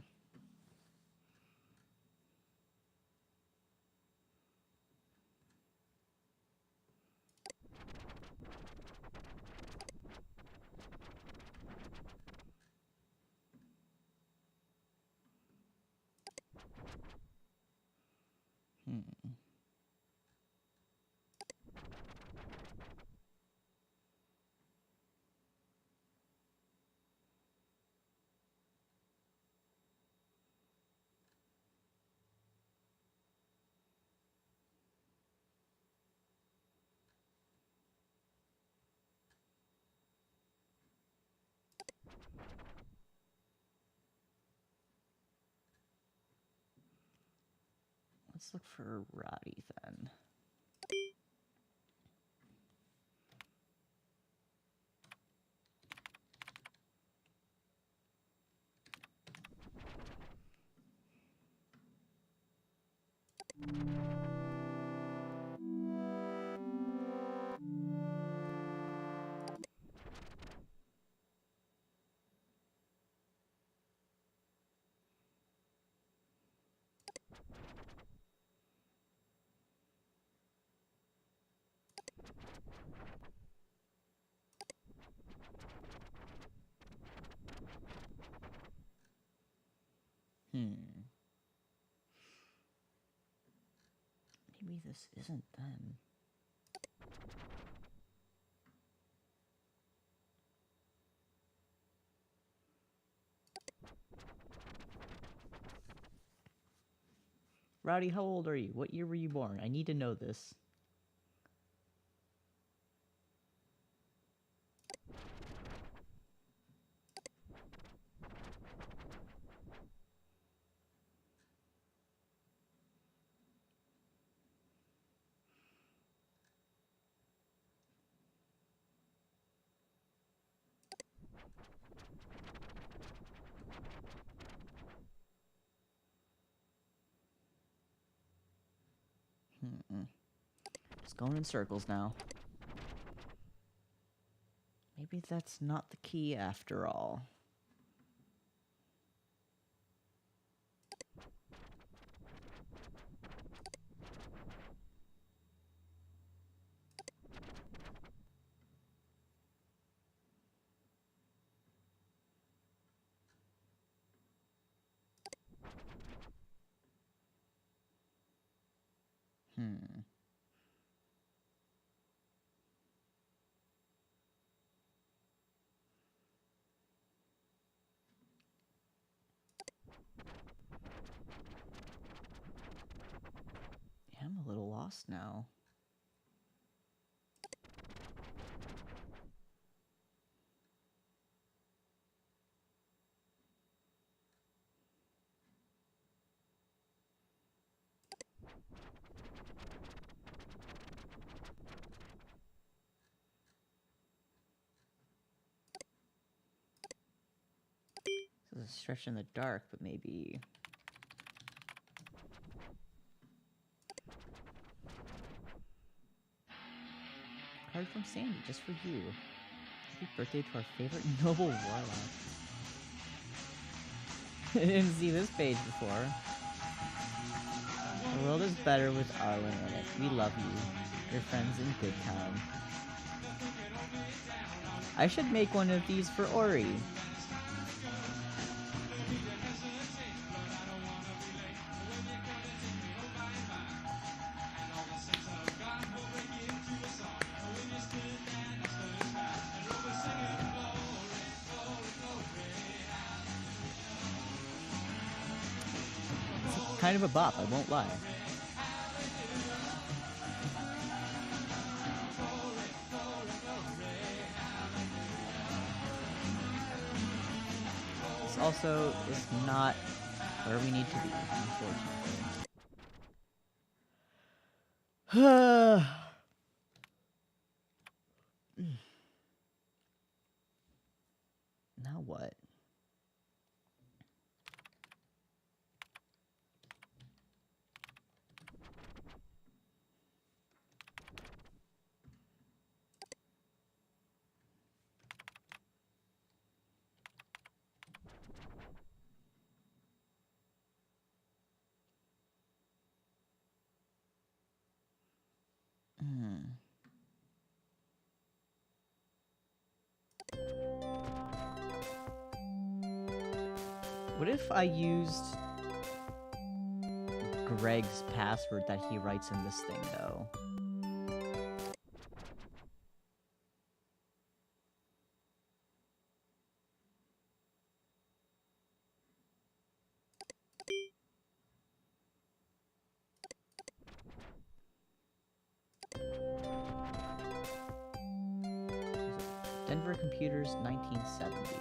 [SPEAKER 1] Let's look for Roddy then. Maybe this isn't them. Rowdy, how old are you? What year were you born? I need to know this. Just going in circles now. Maybe that's not the key after all. Yeah, I'm a little lost now. This is a stretch in the dark, but maybe... Card from Sandy, just for you. Happy birthday to our favorite noble warlock. I didn't see this page before. The world is better with Arlen in it. We love you. Your friends in good time. I should make one of these for Ori. Kind of a bop, I won't lie. This also is not where we need to be, unfortunately. Now what? What if I used Greg's password that he writes in this thing, though? Denver Computers 1970.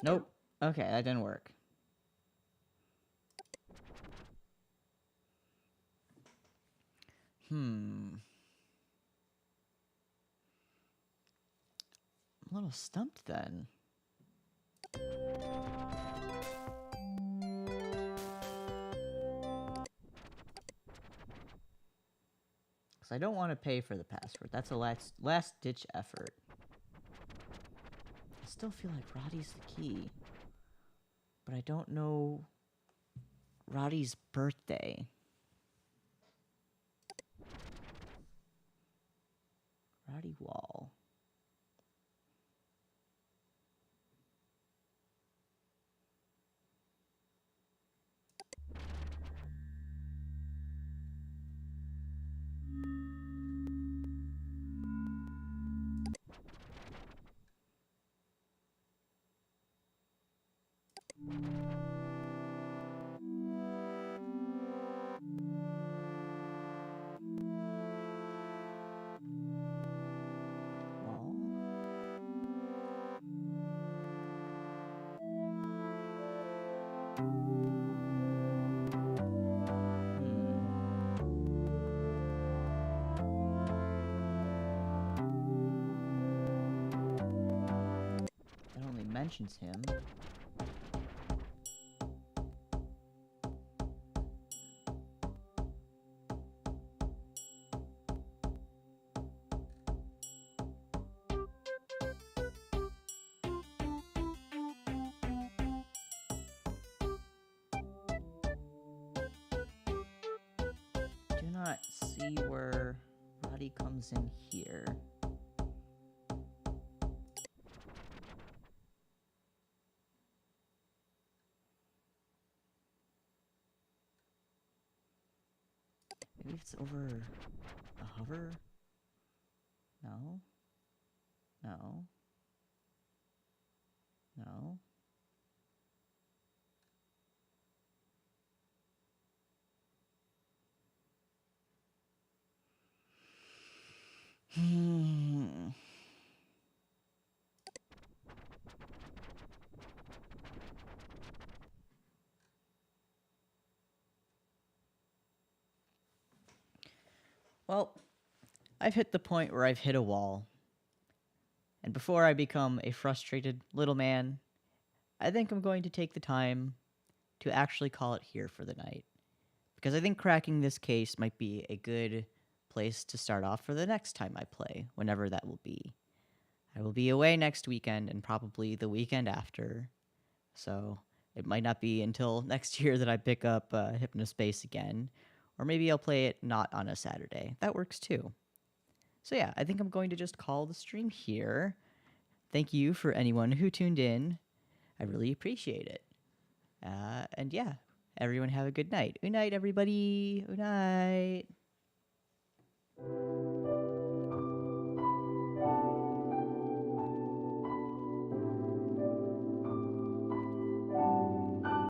[SPEAKER 1] Nope. Okay, that didn't work. I'm a little stumped then. Because I don't want to pay for the password. That's a last-ditch effort. I still feel like Roddy's the key. But I don't know Roddy's birthday. Roddy Wall. Mentions him. Do not see where Roddy comes in here. Maybe it's over a hover? No? No? No? Well, I've hit the point where I've hit a wall. And before I become a frustrated little man, I think I'm going to take the time to actually call it here for the night. Because I think cracking this case might be a good place to start off for the next time I play, whenever that will be. I will be away next weekend and probably the weekend after. So it might not be until next year that I pick up Hypnospace again. Or maybe I'll play it not on a Saturday. That works too. So yeah, I think I'm going to just call the stream here. Thank you for anyone who tuned in. I really appreciate it. And yeah, everyone have a good night. Good night, everybody. Good night.